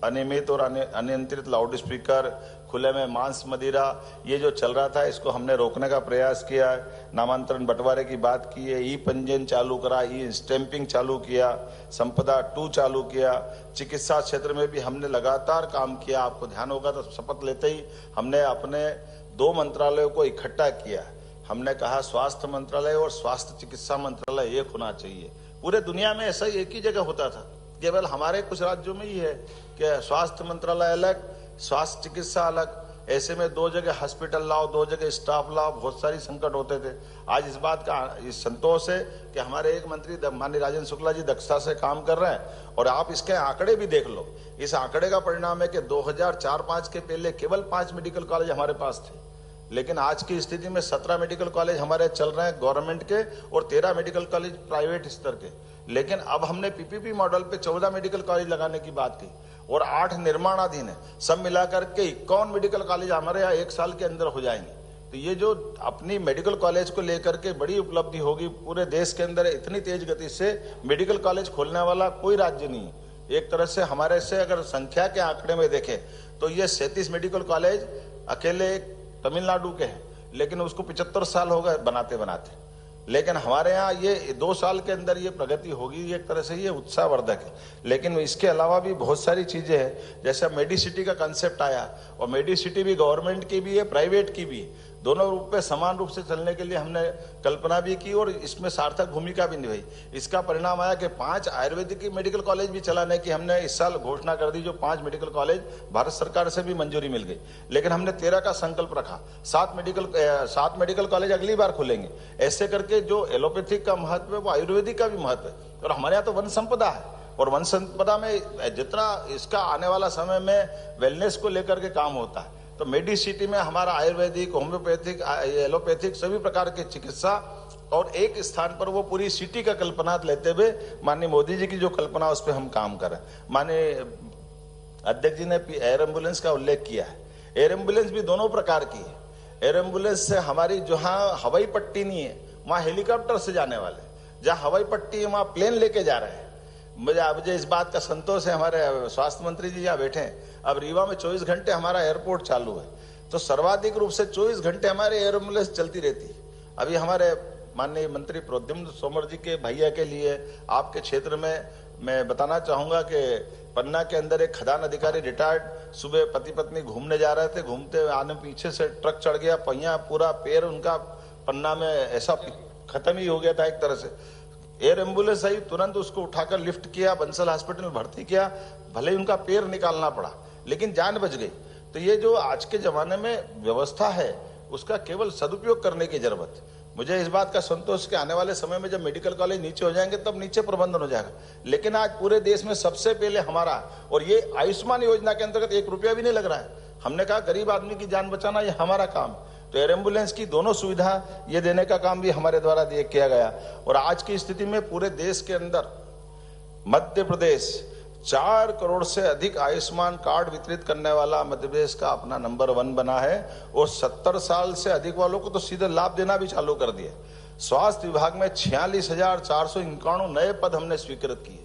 अनियमित और अनियंत्रित लाउड स्पीकर, खुले में मांस मदिरा, ये जो चल रहा था इसको हमने रोकने का प्रयास किया है। नामांतरण बंटवारे की बात की है, ई पंजीयन चालू करा, ई स्टैंपिंग चालू किया, संपदा 2 चालू किया। चिकित्सा क्षेत्र में भी हमने लगातार काम किया। आपको ध्यान होगा तो शपथ लेते ही हमने अपने 2 मंत्रालयों को इकट्ठा किया। हमने कहा स्वास्थ्य मंत्रालय और स्वास्थ्य चिकित्सा मंत्रालय एक होना चाहिए। पूरे दुनिया में ऐसा ही एक ही जगह होता था, केवल हमारे कुछ राज्यों में ही है कि स्वास्थ्य मंत्रालय अलग, स्वास्थ्य चिकित्सा अलग। ऐसे में 2 जगह हॉस्पिटल लाओ, 2 जगह स्टाफ लाओ, बहुत सारी संकट होते थे। आज इस बात का संतोष है कि हमारे एक मंत्री माननीय राजेंद्र शुक्ला जी दक्षता से काम कर रहे हैं। और आप इसके आंकड़े भी देख लो। इस आंकड़े का परिणाम है कि 2004-05 के पहले केवल 5 मेडिकल कॉलेज हमारे पास थे, लेकिन आज की स्थिति में 17 मेडिकल कॉलेज हमारे चल रहे हैं गवर्नमेंट के और 13 मेडिकल कॉलेज प्राइवेट स्तर के। लेकिन अब हमने पीपीपी मॉडल पे 14 मेडिकल कॉलेज लगाने की बात की और 8 निर्माणाधीन है। सब मिलाकर के 51 मेडिकल कॉलेज हमारे यहाँ 1 साल के अंदर हो जाएंगे। तो ये जो अपनी मेडिकल कॉलेज को लेकर के बड़ी उपलब्धि होगी। पूरे देश के अंदर इतनी तेज गति से मेडिकल कॉलेज खोलने वाला कोई राज्य नहीं है। एक तरह से हमारे से अगर संख्या के आंकड़े में देखें तो ये 37 मेडिकल कॉलेज अकेले तमिलनाडु के हैं, लेकिन उसको 75 साल हो गए बनाते बनाते। लेकिन हमारे यहाँ ये 2 साल के अंदर ये प्रगति होगी, एक तरह से ये उत्साहवर्धक है। लेकिन इसके अलावा भी बहुत सारी चीजें हैं, जैसे मेडिसिटी का कंसेप्ट आया, और मेडिसिटी भी गवर्नमेंट की भी है, प्राइवेट की भी है। दोनों रूप में समान रूप से चलने के लिए हमने कल्पना भी की और इसमें सार्थक भूमिका भी निभाई। इसका परिणाम आया कि 5 आयुर्वेदिक मेडिकल कॉलेज भी चलाने की हमने इस साल घोषणा कर दी, जो 5 मेडिकल कॉलेज भारत सरकार से भी मंजूरी मिल गई। लेकिन हमने 13 का संकल्प रखा, 7 मेडिकल कॉलेज अगली बार खुलेंगे। ऐसे करके जो एलोपैथिक का महत्व है वो आयुर्वेदिक का भी महत्व है। और हमारे यहाँ तो वन संपदा है, और वन संपदा में जितना इसका आने वाला समय में वेलनेस को लेकर के काम होता है, तो मेडिसिटी में हमारा आयुर्वेदिक, होम्योपैथिक, एलोपैथिक सभी प्रकार की चिकित्सा, और एक स्थान पर वो पूरी सिटी का कल्पना लेते हुए माननीय मोदी जी की जो कल्पना उस पर हम काम करें। माननीय अध्यक्ष जी ने एयर एम्बुलेंस का उल्लेख किया है। एयर एम्बुलेंस भी दोनों प्रकार की है। एयर एम्बुलेंस से हमारी जहाँ हवाई पट्टी नहीं है वहाँ हेलीकॉप्टर से जाने वाले, जहाँ हवाई पट्टी है वहाँ प्लेन लेके जा रहे हैं। मुझे इस बात का संतोष है, हमारे स्वास्थ्य मंत्री जी यहाँ बैठे हैं। अब रीवा में 24 घंटे हमारा एयरपोर्ट चालू है, तो सर्वाधिक रूप से 24 घंटे हमारे एयर एम्बुलेंस चलती रहती है। अभी हमारे माननीय मंत्री प्रोद्युम्न तोमर जी के भैया के लिए आपके क्षेत्र में मैं बताना चाहूंगा कि पन्ना के अंदर एक खदान अधिकारी रिटायर्ड सुबह पति पत्नी घूमने जा रहे थे, घूमते आने पीछे से ट्रक चढ़ गया, पहिया पूरा पैर उनका पन्ना में ऐसा खत्म ही हो गया था एक तरह से। एयर एम्बुलेंस आई, तुरंत उसको उठाकर लिफ्ट किया, बंसल हॉस्पिटल में भर्ती किया, भले ही उनका पैर निकालना पड़ा लेकिन जान बच गई। तो ये जो आज के जमाने में व्यवस्था है उसका केवल सदुपयोग करने की जरूरत। मुझे इस बात का संतोष कि आने वाले समय में जब मेडिकल कॉलेज नीचे हो जाएंगे तब नीचे प्रबंधन हो जाएगा, लेकिन आज पूरे देश में सबसे पहले हमारा, और ये आयुष्मान योजना के अंतर्गत 1 रुपया भी नहीं लग रहा है। हमने कहा गरीब आदमी की जान बचाना ये हमारा काम, तो एयर एम्बुलेंस की दोनों सुविधा ये देने का काम भी हमारे द्वारा किया गया। और आज की स्थिति में पूरे देश के अंदर मध्य प्रदेश 4 करोड़ से अधिक आयुष्मान कार्ड वितरित करने वाला मध्य प्रदेश का अपना नंबर 1 बना है, और 70 साल से अधिक वालों को तो सीधे लाभ देना भी चालू कर दिया। स्वास्थ्य विभाग में 46,491 नए पद हमने स्वीकृत किए।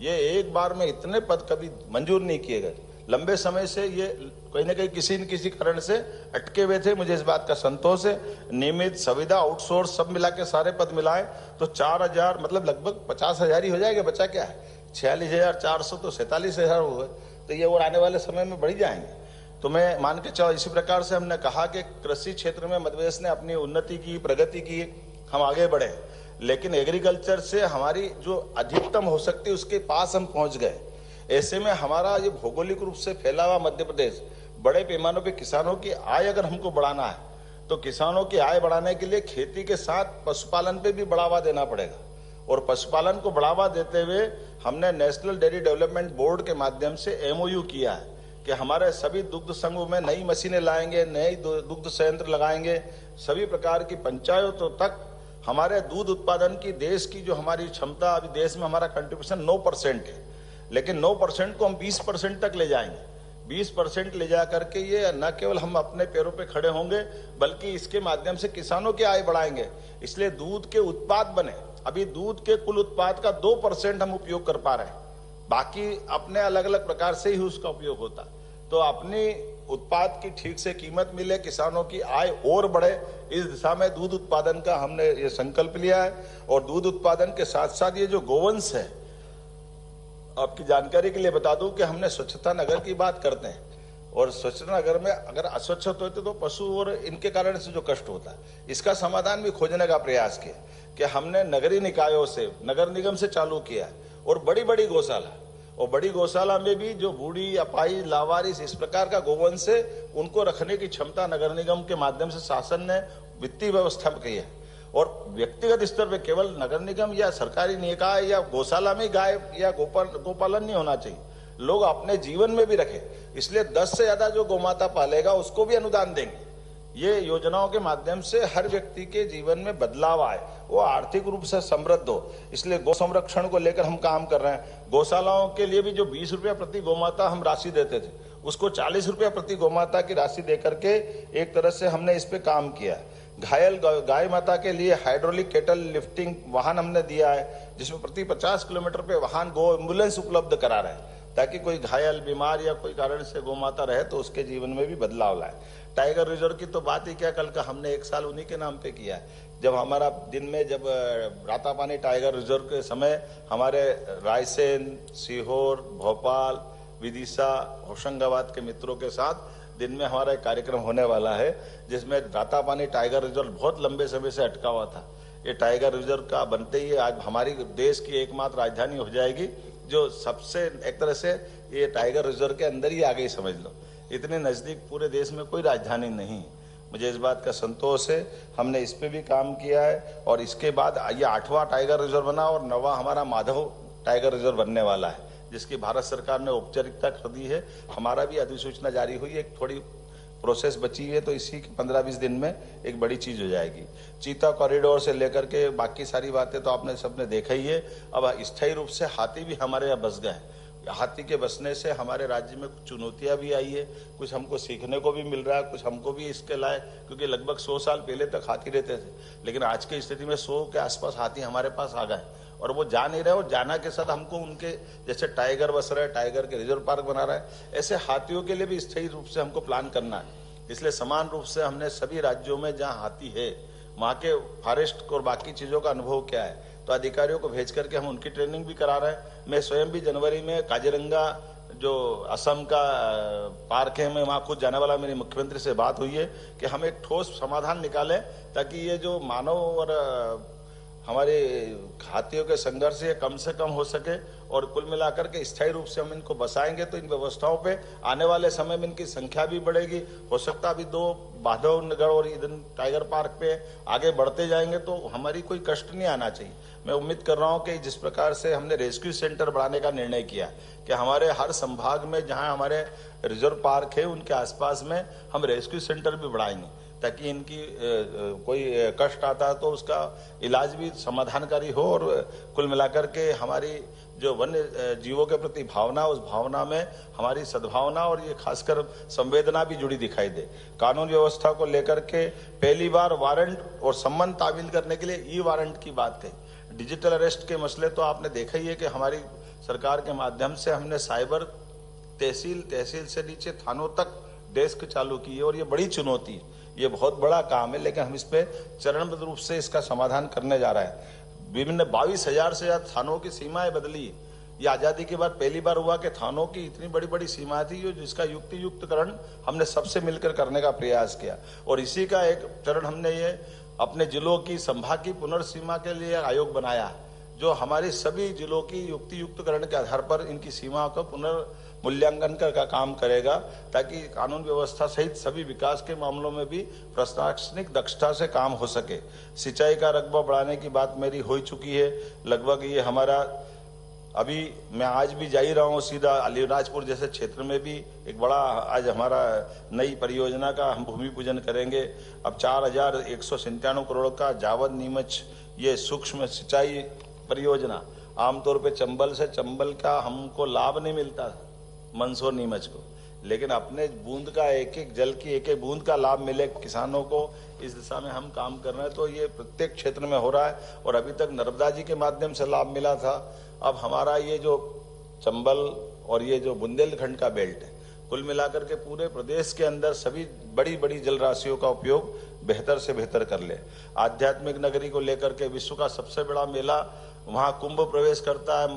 ये एक बार में इतने पद कभी मंजूर नहीं किए गए, लंबे समय से ये कहीं ना कहीं किसी न किसी कारण से अटके हुए थे। मुझे इस बात का संतोष है, नियमित संविदा आउटसोर्स सब मिला के सारे पद मिलाए तो 4,000 मतलब लगभग 50,000 ही हो जाएगा, बचा क्या है 46,400 तो 47,000 हो गए, तो ये और आने वाले समय में बढ़ जाएंगे। तो मैं मान के चलो, इसी प्रकार से हमने कहा कि कृषि क्षेत्र में मध्य प्रदेश ने अपनी उन्नति की, प्रगति की, हम आगे बढ़े, लेकिन एग्रीकल्चर से हमारी जो अधिकतम हो सकती है उसके पास हम पहुंच गए। ऐसे में हमारा ये भौगोलिक रूप से फैला हुआ मध्य प्रदेश, बड़े पैमानों पे किसानों की आय अगर हमको बढ़ाना है तो किसानों की आय बढ़ाने के लिए खेती के साथ पशुपालन पे भी बढ़ावा देना पड़ेगा। और पशुपालन को बढ़ावा देते हुए हमने नेशनल डेयरी डेवलपमेंट बोर्ड के माध्यम से MOU किया है कि हमारे सभी दुग्ध संघों में नई मशीनें लाएंगे, नए दुग्ध संयंत्र लगाएंगे, सभी प्रकार की पंचायतों तक हमारे दूध उत्पादन की देश की जो हमारी क्षमता, अभी देश में हमारा कंट्रीब्यूशन 9% है, लेकिन 9% को हम 20% तक ले जाएंगे। 20% ले जा करके ये न केवल हम अपने पैरों पे खड़े होंगे बल्कि इसके माध्यम से किसानों की आय बढ़ाएंगे। इसलिए दूध के उत्पाद बने, अभी दूध के कुल उत्पाद का 2% हम उपयोग कर पा रहे हैं, बाकी अपने अलग अलग प्रकार से ही उसका उपयोग होता। तो अपनी उत्पाद की ठीक से कीमत मिले, किसानों की आय और बढ़े, इस दिशा में दूध उत्पादन का हमने ये संकल्प लिया है। और दूध उत्पादन के साथ साथ ये जो गोवंश है, आपकी जानकारी के लिए बता दूं कि हमने स्वच्छता नगर की बात करते हैं, और स्वच्छता नगर में अगर अस्वच्छ होते तो पशु और इनके कारण से जो कष्ट होता है, इसका समाधान भी खोजने का प्रयास किया कि हमने नगरीय निकायों से, नगर निगम से चालू किया, और बड़ी बड़ी गौशाला, और बड़ी गौशाला में भी जो बूढ़ी, अपाई, लावारिस इस प्रकार का गोवंश है, उनको रखने की क्षमता नगर निगम के माध्यम से शासन ने वित्तीय व्यवस्था की है। और व्यक्तिगत स्तर पे केवल नगर निगम या सरकारी निकाय या गौशाला में गाय या गोपालन नहीं होना चाहिए, लोग अपने जीवन में भी रखें। इसलिए 10 से ज्यादा जो गौमाता पालेगा उसको भी अनुदान देंगे। ये योजनाओं के माध्यम से हर व्यक्ति के जीवन में बदलाव आए, वो आर्थिक रूप से समृद्ध हो। इसलिए गौ संरक्षण को लेकर हम काम कर रहे हैं। गौशालाओं के लिए भी जो 20 रुपया प्रति गौमाता हम राशि देते थे, उसको 40 रुपया प्रति गौमाता की राशि देकर के एक तरह से हमने इस पे काम किया। घायल गाय माता के लिए हाइड्रोलिक केटल लिफ्टिंग वाहन हमने दिया है, जिसमें प्रति 50 किलोमीटर पे वाहन गो एम्बुलेंस उपलब्ध करा रहे हैं, ताकि कोई घायल, बीमार या कोई कारण से गौ माता रहे तो उसके जीवन में भी बदलाव लाए। टाइगर रिजर्व की तो बात ही क्या, कल का हमने 1 साल उन्हीं के नाम पे किया है। जब हमारा दिन में जब रातापानी टाइगर रिजर्व के समय हमारे रायसेन, सीहोर, भोपाल, विदिशा, होशंगाबाद के मित्रों के साथ दिन में हमारा एक कार्यक्रम होने वाला है, जिसमें रातापानी टाइगर रिजर्व बहुत लंबे समय से अटका हुआ था। ये टाइगर रिजर्व का बनते ही आज हमारी देश की एकमात्र राजधानी हो जाएगी, जो सबसे एक तरह से ये टाइगर रिजर्व के अंदर ही आ गई, समझ लो। इतने नजदीक पूरे देश में कोई राजधानी नहीं। मुझे इस बात का संतोष है, हमने इस पे भी काम किया है। और इसके बाद ये 8वां टाइगर रिजर्व बना और 9वां हमारा माधव टाइगर रिजर्व बनने वाला है, जिसकी भारत सरकार ने औपचारिकता कर दी है। हमारा भी अधिसूचना जारी हुई है, एक थोड़ी प्रोसेस बची है, तो इसी 15-20 दिन में एक बड़ी चीज हो जाएगी। चीता कॉरिडोर से लेकर के बाकी सारी बातें तो आपने सबने देखा ही है। अब स्थायी रूप से हाथी भी हमारे यहाँ बस गए हैं। हाथी के बसने से हमारे राज्य में कुछ चुनौतियां भी आई है, कुछ हमको सीखने को भी मिल रहा है, कुछ हमको भी इसके लाए, क्योंकि लगभग 100 साल पहले तक हाथी रहते थे, लेकिन आज की स्थिति में 100 के आसपास हाथी हमारे पास आ गए और वो जा नहीं रहे। और जाना के साथ हमको उनके जैसे टाइगर बस रहे, टाइगर के रिजर्व पार्क बना रहा है, ऐसे हाथियों के लिए भी स्थायी रूप से हमको प्लान करना है। इसलिए समान रूप से हमने सभी राज्यों में जहाँ हाथी है वहाँ के फॉरेस्ट और बाकी चीजों का अनुभव क्या है, तो अधिकारियों को भेज करके हम उनकी ट्रेनिंग भी करा रहे हैं। मैं स्वयं भी जनवरी में काजीरंगा जो असम का पार्क है, मैं वहाँ खुद जाने वाला, मेरी मुख्यमंत्री से बात हुई है कि हम एक ठोस समाधान निकालें ताकि ये जो मानव और हमारे हाथियों के संघर्ष ये कम से कम हो सके, और कुल मिलाकर के स्थायी रूप से हम इनको बसाएंगे तो इन व्यवस्थाओं पे आने वाले समय में इनकी संख्या भी बढ़ेगी। हो सकता अभी 2 बांधवगढ़ और इधर टाइगर पार्क पे आगे बढ़ते जाएंगे तो हमारी कोई कष्ट नहीं आना चाहिए। मैं उम्मीद कर रहा हूं कि जिस प्रकार से हमने रेस्क्यू सेंटर बढ़ाने का निर्णय किया कि हमारे हर संभाग में जहां हमारे रिजर्व पार्क है उनके आसपास में हम रेस्क्यू सेंटर भी बढ़ाएंगे ताकि इनकी कोई कष्ट आता है तो उसका इलाज भी समाधानकारी हो, और कुल मिलाकर के हमारी जो वन्य जीवों के प्रति भावना, उस भावना में हमारी सद्भावना और ये खासकर संवेदना भी जुड़ी दिखाई दे। कानून व्यवस्था को लेकर के पहली बार वारंट और सम्मन तामील करने के लिए ई वारंट की बात कही। डिजिटल अरेस्ट के मसले तो आपने देखा ही है कि हमारी सरकार के माध्यम से हमने साइबर तहसील से नीचे थानों तक डेस्क चालू की है, और ये बड़ी चुनौती है, ये बहुत बड़ा काम है, लेकिन हम इस पे चरणबद्ध रूप से इसका समाधान करने जा रहे हैं। विभिन्न 22,000 से ज्यादा थानों की सीमाएं बदली। ये आजादी के बाद पहली बार हुआ कि थानों की इतनी बड़ी बड़ी सीमाएं थी जिसका युक्तियुक्तकरण हमने सबसे मिलकर करने का प्रयास किया, और इसी का एक चरण हमने ये अपने जिलों की संभाग की पुनर्सीमा के लिए आयोग बनाया जो हमारे सभी जिलों की युक्तियुक्तकरण के आधार पर इनकी सीमाओं का पुनर्मूल्यांकन का काम करेगा ताकि कानून व्यवस्था सहित सभी विकास के मामलों में भी प्रशासनिक दक्षता से काम हो सके। सिंचाई का रकबा बढ़ाने की बात मेरी हो चुकी है, लगभग ये हमारा अभी मैं आज भी जा ही रहा हूँ सीधा अलीराजपुर जैसे क्षेत्र में भी एक बड़ा आज हमारा नई परियोजना का हम भूमि पूजन करेंगे। अब 4,197 करोड़ का जावद नीमच ये सूक्ष्म सिंचाई परियोजना, आमतौर पे चंबल से चंबल का हमको लाभ नहीं मिलता मंदसौर नीमच को, लेकिन अपने बूंद का एक एक जल की एक एक बूंद का लाभ मिले किसानों को, इस दिशा में हम काम कर रहे हैं। तो ये प्रत्येक क्षेत्र में हो रहा है, और अभी तक नर्मदा जी के माध्यम से लाभ मिला था। अब हमारा ये जो चंबल और ये जो बुंदेलखंड का बेल्ट है, कुल मिलाकर के पूरे प्रदेश के अंदर सभी बड़ी बड़ी जल राशियों का उपयोग बेहतर से बेहतर कर ले। आध्यात्मिक नगरी को लेकर के विश्व का सबसे बड़ा मेला वहां कुंभ प्रवेश करता है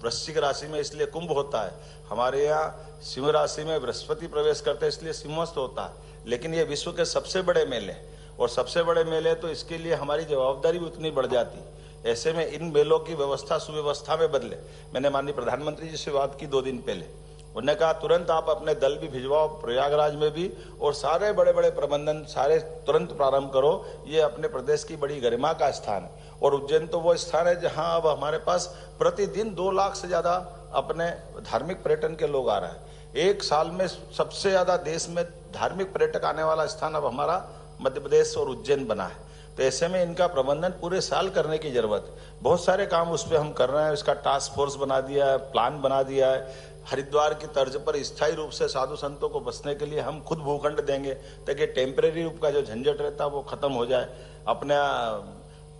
वृश्चिक राशि में, इसलिए कुंभ होता है। हमारे यहाँ सिंह राशि में बृहस्पति प्रवेश करते हैं, इसलिए सिंहस्थ होता है। लेकिन ये विश्व के सबसे बड़े मेले, और सबसे बड़े मेले तो इसके लिए हमारी जवाबदारी भी उतनी बढ़ जाती। ऐसे में इन मेलों की व्यवस्था सुव्यवस्था में बदले। मैंने माननीय प्रधानमंत्री जी से बात की 2 दिन पहले, उन्होंने कहा तुरंत आप अपने दल भी भिजवाओ प्रयागराज में भी, और सारे बड़े बड़े प्रबंधन सारे तुरंत प्रारंभ करो। ये अपने प्रदेश की बड़ी गरिमा का स्थान है, और उज्जैन तो वो स्थान है जहां अब हमारे पास प्रतिदिन 2 लाख से ज्यादा अपने धार्मिक पर्यटन के लोग आ रहे हैं। एक साल में सबसे ज्यादा देश में धार्मिक पर्यटक आने वाला स्थान अब हमारा मध्य प्रदेश और उज्जैन बना है। तो ऐसे में इनका प्रबंधन पूरे साल करने की जरूरत है। बहुत सारे काम उस पर हम कर रहे हैं, इसका टास्क फोर्स बना दिया है, प्लान बना दिया है। हरिद्वार की तर्ज पर स्थायी रूप से साधु संतों को बसने के लिए हम खुद भूखंड देंगे ताकि टेम्परेरी रूप का जो झंझट रहता है वो खत्म हो जाए। अपने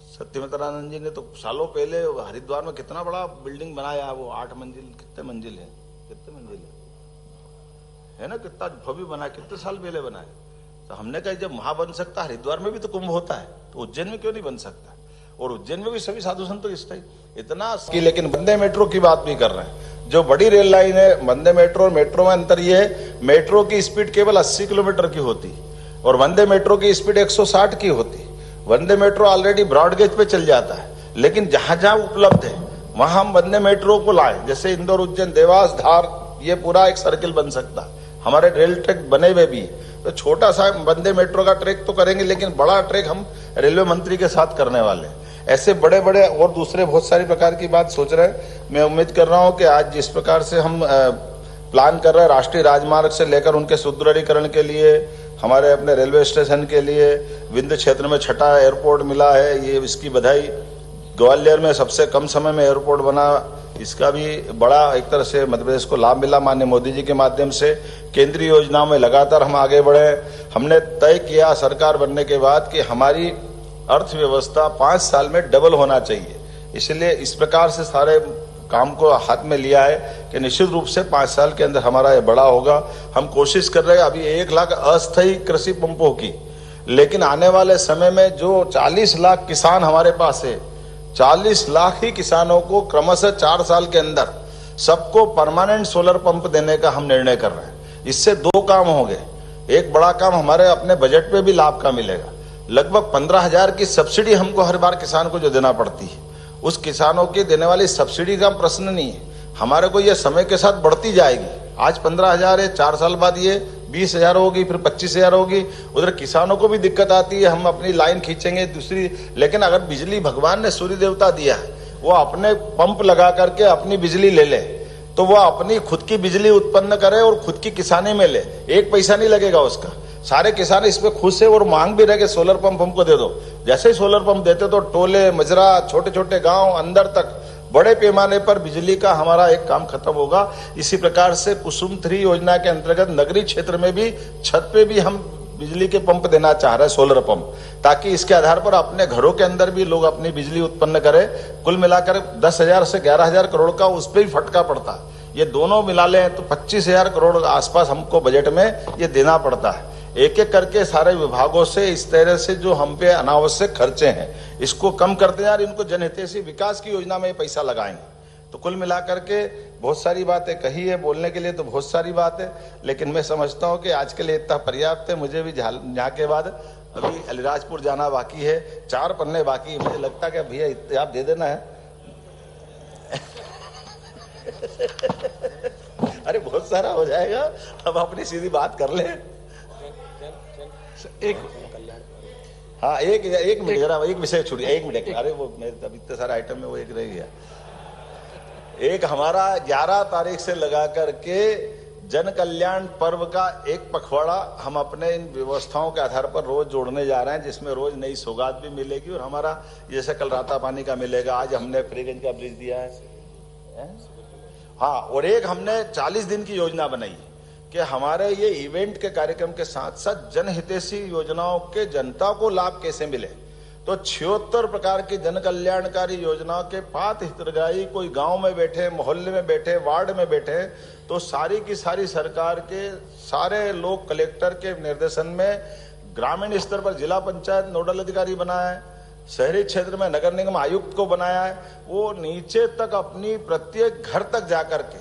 सत्यमित्रानंद जी ने तो सालों पहले हरिद्वार में कितना बड़ा बिल्डिंग बनाया, वो 8 मंजिल कितने मंजिल है ना, कितना भव्य बना, कितने साल पहले बनाया। तो हमने कहा जब वहां बन सकता हरिद्वार में भी तो कुंभ होता है, तो उज्जैन में क्यों नहीं बन सकता। और उज्जैन में भी सभी साधु संतों इतना की, लेकिन वंदे मेट्रो की बात भी कर रहे हैं। जो बड़ी रेल लाइन है वंदे मेट्रो और मेट्रो में अंतर ये है, मेट्रो की स्पीड केवल 80 किलोमीटर की होती और वंदे मेट्रो की स्पीड 160 की होती। वंदे मेट्रो ऑलरेडी ब्रॉडगेज पे चल जाता है, लेकिन जहां जहां उपलब्ध है वहां हम वंदे मेट्रो को लाएं। जैसे इंदौर उज्जैन देवास धार, ये पूरा एक सर्किल बन सकता है। हमारे रेल ट्रैक बने हुए भी, तो छोटा सा वंदे मेट्रो का ट्रैक तो करेंगे, लेकिन बड़ा ट्रैक हम रेलवे मंत्री के साथ करने वाले हैं। ऐसे बड़े बड़े और दूसरे बहुत सारी प्रकार की बात सोच रहे हैं। मैं उम्मीद कर रहा हूं कि आज जिस प्रकार से हम प्लान कर रहे हैं राष्ट्रीय राजमार्ग से लेकर उनके सुदृढ़ीकरण के लिए, हमारे अपने रेलवे स्टेशन के लिए, विंध्य क्षेत्र में 6ठा एयरपोर्ट मिला है, ये इसकी बधाई। ग्वालियर में सबसे कम समय में एयरपोर्ट बना, इसका भी बड़ा एक तरह से मध्य प्रदेश को लाभ मिला माननीय मोदी जी के माध्यम से। केंद्रीय योजनाओं में लगातार हम आगे बढ़े। हमने तय किया सरकार बनने के बाद कि हमारी अर्थव्यवस्था 5 साल में डबल होना चाहिए, इसलिए इस प्रकार से सारे काम को हाथ में लिया है कि निश्चित रूप से 5 साल के अंदर हमारा ये बड़ा होगा। हम कोशिश कर रहे हैं, अभी 1 लाख अस्थायी कृषि पंपों की लेकिन आने वाले समय में जो 40 लाख किसान हमारे पास है, 40 लाख ही किसानों को क्रमशः 4 साल के अंदर सबको परमानेंट सोलर पंप देने का हम निर्णय कर रहे हैं। इससे 2 काम होंगे। एक बड़ा काम हमारे अपने बजट पे भी लाभ का मिलेगा। लगभग 15,000 की सब्सिडी हमको हर बार किसान को जो देना पड़ती है, उस किसानों की देने वाली सब्सिडी का प्रश्न नहीं है। हमारे को ये समय के साथ बढ़ती जाएगी। आज 15,000 है, 4 साल बाद ये 20,000 होगी, फिर 25,000 होगी। उधर किसानों को भी दिक्कत आती है, हम अपनी लाइन खींचेंगे दूसरी। लेकिन अगर बिजली भगवान ने सूर्य देवता दिया है, वो अपने पंप लगा करके अपनी बिजली ले ले, तो वो अपनी खुद की बिजली उत्पन्न करे और खुद की किसानी में ले, 1 पैसा नहीं लगेगा उसका। सारे किसान इसमें खुश है और मांग भी रहे कि सोलर पंप हमको दे दो। जैसे ही सोलर पंप देते तो टोले मजरा, छोटे छोटे गांव, अंदर तक बड़े पैमाने पर बिजली का हमारा एक काम खत्म होगा। इसी प्रकार से कुसुम 3 योजना के अंतर्गत नगरीय क्षेत्र में भी छत पे भी हम बिजली के पंप देना चाह रहे हैं, सोलर पंप, ताकि इसके आधार पर अपने घरों के अंदर भी लोग अपनी बिजली उत्पन्न करें। कुल मिलाकर 10,000 से 11,000 करोड़ का उस पर भी फटका पड़ता है। ये दोनों मिला लें तो 25,000 करोड़ आसपास हमको बजट में ये देना पड़ता है। एक एक करके सारे विभागों से इस तरह से जो हम पे अनावश्यक खर्चे हैं, इसको कम करते हैं और इनको जनहितैषी विकास की योजना में पैसा लगाएंगे। तो कुल मिलाकर के बहुत सारी बातें कही है, बोलने के लिए तो बहुत सारी बात है, लेकिन मैं समझता हूं कि आज के लिए इतना पर्याप्त है। मुझे भी यहाँ के बाद अभी अलीराजपुर जाना बाकी है, 4 पन्ने बाकी है। मुझे लगता है कि भैया आप दे देना है। अरे बहुत सारा हो जाएगा, हम अपनी सीधी बात कर लें। एक मिनट जरा, एक विषय छूटिए, 1 मिनट। अरे वो मेरे इतने सारे आइटम में वो एक रह गया। एक हमारा 11 तारीख से लगा करके जन कल्याण पर्व का एक पखवाड़ा हम अपने इन व्यवस्थाओं के आधार पर रोज जोड़ने जा रहे हैं, जिसमें रोज नई सौगात भी मिलेगी। और हमारा जैसे कल राता पानी का मिलेगा, आज हमने फ्रीगंज का ब्रिज दिया है। हाँ, और एक हमने 40 दिन की योजना बनाई कि हमारे ये इवेंट के कार्यक्रम के साथ साथ जनहितैषी योजनाओं के जनता को लाभ कैसे मिले। तो 76 प्रकार की जन कल्याणकारी योजनाओं के पात्र हितग्राही कोई गांव में बैठे, मोहल्ले में बैठे, वार्ड में बैठे, तो सारी की सारी सरकार के सारे लोग कलेक्टर के निर्देशन में ग्रामीण स्तर पर जिला पंचायत नोडल अधिकारी बनाया है, शहरी क्षेत्र में नगर निगम आयुक्त को बनाया है। वो नीचे तक अपनी प्रत्येक घर तक जाकर के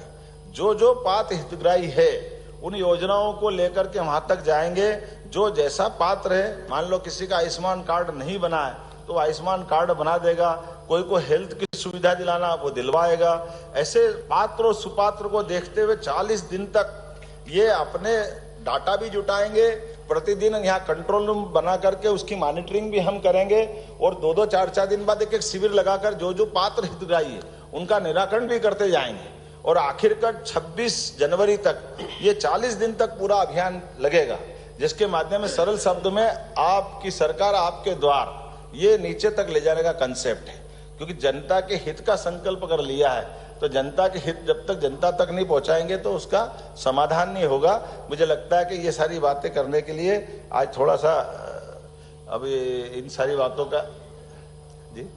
जो पात्र हितग्राही है उन योजनाओं को लेकर के वहां तक जाएंगे। जो जैसा पात्र है, मान लो किसी का आयुष्मान कार्ड नहीं बना है तो आयुष्मान कार्ड बना देगा, कोई को हेल्थ की सुविधा दिलाना वो दिलवाएगा। ऐसे पात्र और सुपात्र को देखते हुए 40 दिन तक ये अपने डाटा भी जुटाएंगे। प्रतिदिन यहाँ कंट्रोल रूम बना करके उसकी मॉनिटरिंग भी हम करेंगे और 2-2, 4-4 दिन बाद एक शिविर लगाकर जो पात्र हितग्राही है उनका निराकरण भी करते जाएंगे। और आखिरकार 26 जनवरी तक ये 40 दिन तक पूरा अभियान लगेगा, जिसके माध्यम में सरल शब्द में आपकी सरकार आपके द्वार ये नीचे तक ले जाने का कंसेप्ट है। क्योंकि जनता के हित का संकल्प कर लिया है, तो जनता के हित जब तक जनता तक नहीं पहुंचाएंगे तो उसका समाधान नहीं होगा। मुझे लगता है कि ये सारी बातें करने के लिए आज थोड़ा सा अभी इन सारी बातों का जी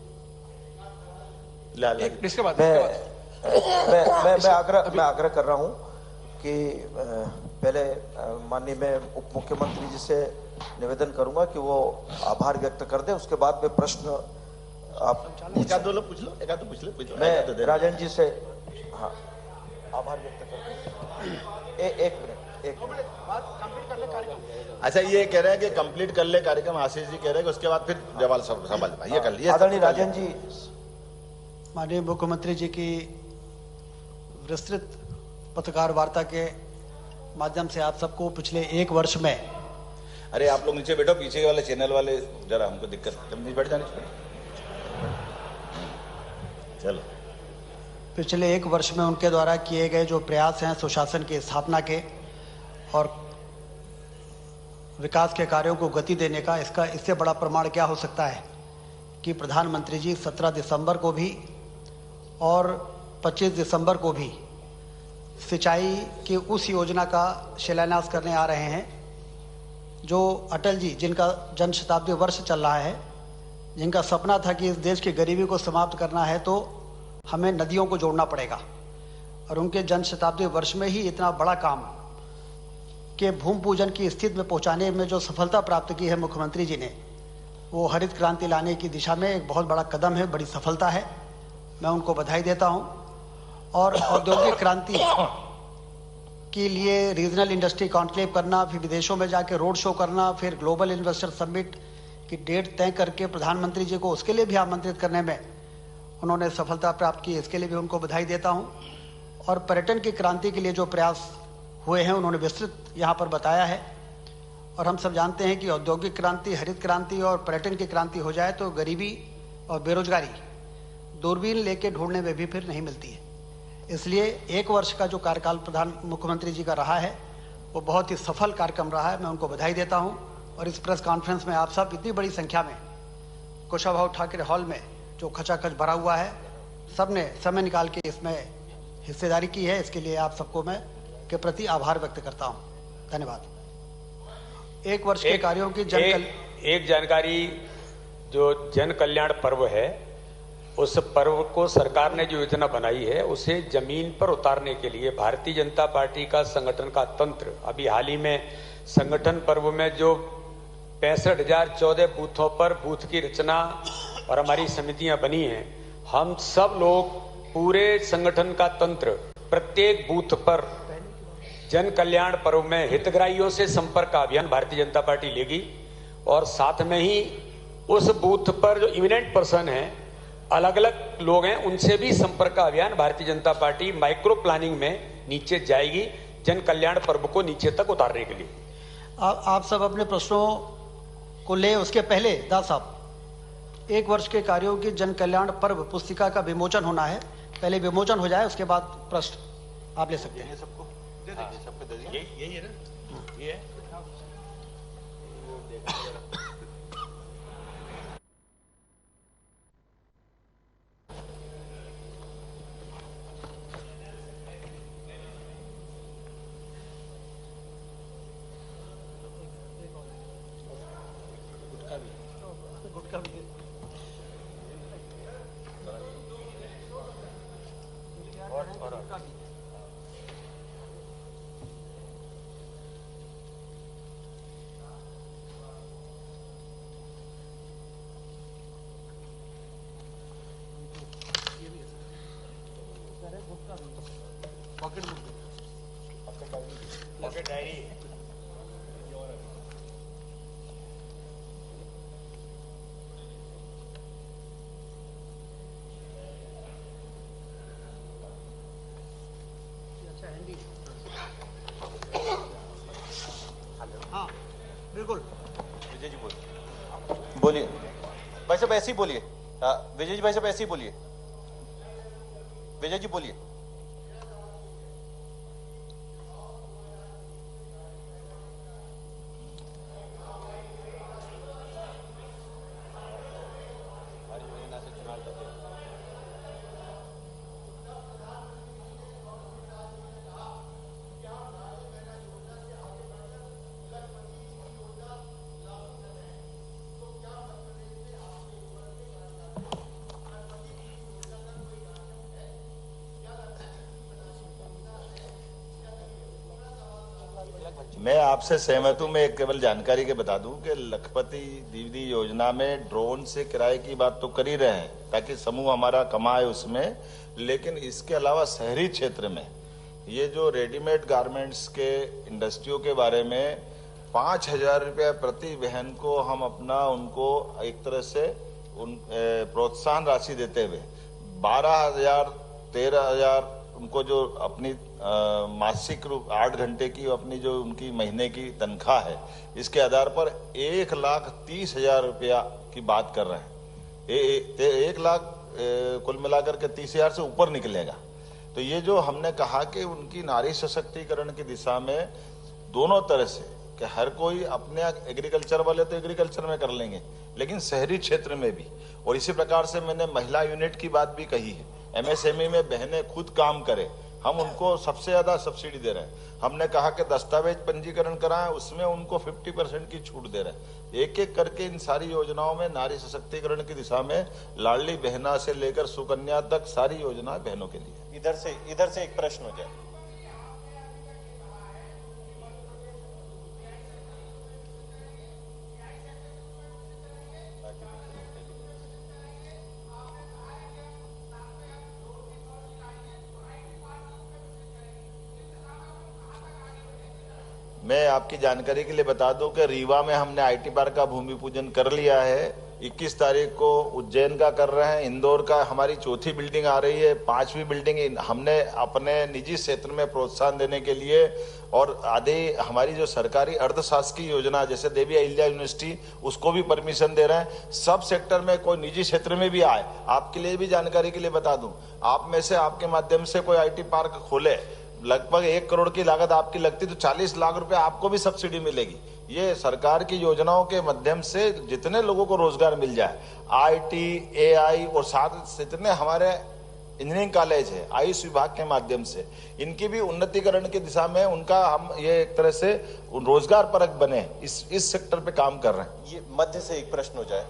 इसके बाद मैं आग्रह कर रहा हूं कि पहले माननीय मैं उप मुख्यमंत्री जी से निवेदन करूंगा कि वो आभार व्यक्त कर दे, उसके बाद में प्रश्न आप एक आध दो पूछ लो। मैं राजन जी से हाँ आभार व्यक्त कर एक मिनट अच्छा, ये कह रहे हैं कि कंप्लीट कर ले कार्यक्रम, आशीष जी कह रहे हैं कि उसके बाद फिर जवाब सवाल ये कर लिए। आदरणीय राजन जी, माननीय मुख्यमंत्री जी की विस्तृत पत्रकार वार्ता के माध्यम से आप सबको पिछले 1 वर्ष में, अरे आप लोग नीचे बैठो, पीछे वाले चैनल वाले जरा हमको दिक्कत, तुम नहीं बैठ जाने चलो। पिछले 1 वर्ष में उनके द्वारा किए गए जो प्रयास हैं सुशासन की स्थापना के और विकास के कार्यों को गति देने का, इससे बड़ा प्रमाण क्या हो सकता है कि प्रधानमंत्री जी 17 दिसंबर को भी और 25 दिसंबर को भी सिंचाई की उस योजना का शिलान्यास करने आ रहे हैं जो अटल जी, जिनका जन शताब्दी वर्ष चल रहा है, जिनका सपना था कि इस देश की गरीबी को समाप्त करना है तो हमें नदियों को जोड़ना पड़ेगा। और उनके जन शताब्दी वर्ष में ही इतना बड़ा काम के भूमि पूजन की स्थिति में पहुंचाने में जो सफलता प्राप्त की है मुख्यमंत्री जी ने, वो हरित क्रांति लाने की दिशा में एक बहुत बड़ा कदम है, बड़ी सफलता है। मैं उनको बधाई देता हूं। और औद्योगिक क्रांति के लिए रीजनल इंडस्ट्री कॉन्क्लेव करना, फिर विदेशों में जाके रोड शो करना, फिर ग्लोबल इन्वेस्टर समिट की डेट तय करके प्रधानमंत्री जी को उसके लिए भी आमंत्रित करने में उन्होंने सफलता प्राप्त की, इसके लिए भी उनको बधाई देता हूं। और पर्यटन की क्रांति के लिए जो प्रयास हुए हैं उन्होंने विस्तृत यहाँ पर बताया है। और हम सब जानते हैं कि औद्योगिक क्रांति, हरित क्रांति और पर्यटन की क्रांति हो जाए तो गरीबी और बेरोजगारी दूरबीन लेके ढूंढने में भी फिर नहीं मिलती है। इसलिए 1 वर्ष का जो कार्यकाल मुख्यमंत्री जी का रहा है वो बहुत ही सफल कार्यक्रम रहा है। मैं उनको बधाई देता हूं। और इस प्रेस कॉन्फ्रेंस में आप सब इतनी बड़ी संख्या में कुशाभाऊ ठाकरे हॉल में जो खचाखच भरा हुआ है, सब ने समय निकाल के इसमें हिस्सेदारी की है, इसके लिए आप सबको मैं के प्रति आभार व्यक्त करता हूं। धन्यवाद। 1 वर्ष के कार्यों की एक जानकारी, जो जन कल्याण पर्व है, उस पर्व को सरकार ने जो योजना बनाई है उसे जमीन पर उतारने के लिए भारतीय जनता पार्टी का संगठन का तंत्र, अभी हाल ही में संगठन पर्व में जो 65,014 बूथों पर बूथ की रचना और हमारी समितियां बनी हैं, हम सब लोग पूरे संगठन का तंत्र प्रत्येक बूथ पर जन कल्याण पर्व में हितग्राहियों से संपर्क का अभियान भारतीय जनता पार्टी लेगी। और साथ में ही उस बूथ पर जो इमिनेंट पर्सन है, अलग अलग लोग हैं, उनसे भी संपर्क का अभियान Bharatiya Janata party micro planning में नीचे जाएगी, जन कल्याण पर्व को नीचे तक उतारने के लिए। आप सब अपने प्रश्नों को ले। उसके पहले दास साहब, 1 वर्ष के कार्यों की जन कल्याण पर्व पुस्तिका का विमोचन होना है। पहले विमोचन हो जाए, उसके बाद प्रश्न आप ले सकते हैं। सबको यही है ना, ये है। डायरी हाँ बिल्कुल। विजय जी बोलिए। भाई साहब ऐसे ही बोलिए। विजय जी भाई साहब ऐसे ही बोलिए। विजय जी बोलिए। मैं आपसे सहमत हूं। मैं केवल जानकारी के बता दूं कि लखपति दीदी योजना में ड्रोन से किराए की बात तो कर ही रहे हैं ताकि समूह हमारा कमाए उसमें, लेकिन इसके अलावा शहरी क्षेत्र में ये जो रेडीमेड गारमेंट्स के इंडस्ट्रियों के बारे में 5,000 रुपया प्रति बहन को हम अपना उनको एक तरह से प्रोत्साहन राशि देते हुए 12,000 13,000 उनको जो अपनी मासिक रूप 8 घंटे की अपनी जो उनकी महीने की तनख्वाह है, इसके आधार पर 1,30,000 रुपया की बात कर रहे हैं। 1 लाख कुल मिलाकर के 30,000 से ऊपर निकलेगा। तो ये जो हमने कहा कि उनकी नारी सशक्तिकरण की दिशा में दोनों तरह से कि हर कोई अपने एग्रीकल्चर वाले तो एग्रीकल्चर में कर लेंगे, लेकिन शहरी क्षेत्र में भी। और इसी प्रकार से मैंने महिला यूनिट की बात भी कही है। एमएसएमई में बहनें खुद काम करें, हम उनको सबसे ज्यादा सब्सिडी दे रहे हैं। हमने कहा कि दस्तावेज पंजीकरण कराएं, उसमें उनको 50% की छूट दे रहे हैं। एक एक करके इन सारी योजनाओं में नारी सशक्तिकरण की दिशा में लाडली बहना से लेकर सुकन्या तक सारी योजनाएं बहनों के लिए। इधर से एक प्रश्न हो जाए। मैं आपकी जानकारी के लिए बता दूं कि रीवा में हमने आईटी पार्क का भूमि पूजन कर लिया है। 21 तारीख को उज्जैन का कर रहे हैं, इंदौर का हमारी चौथी बिल्डिंग आ रही है, 5वीं बिल्डिंग हमने अपने निजी क्षेत्र में प्रोत्साहन देने के लिए और आधे हमारी जो सरकारी अर्धशासकीय योजना जैसे देवी अहिल्या यूनिवर्सिटी उसको भी परमिशन दे रहे हैं। सब सेक्टर में कोई निजी क्षेत्र में भी आए, आपके लिए भी जानकारी के लिए बता दूं, आप में से आपके माध्यम से कोई आईटी पार्क खोले, लगभग 1 करोड़ की लागत आपकी लगती तो 40 लाख रुपए आपको भी सब्सिडी मिलेगी। ये सरकार की योजनाओं के माध्यम से जितने लोगों को रोजगार मिल जाए, आईटी, एआई और साथ जितने हमारे इंजीनियरिंग कॉलेज है आयुष विभाग के माध्यम से, इनकी भी उन्नतीकरण की दिशा में उनका हम ये एक तरह से रोजगार परक बने इस सेक्टर पे काम कर रहे हैं। ये मध्य से एक प्रश्न हो जाए।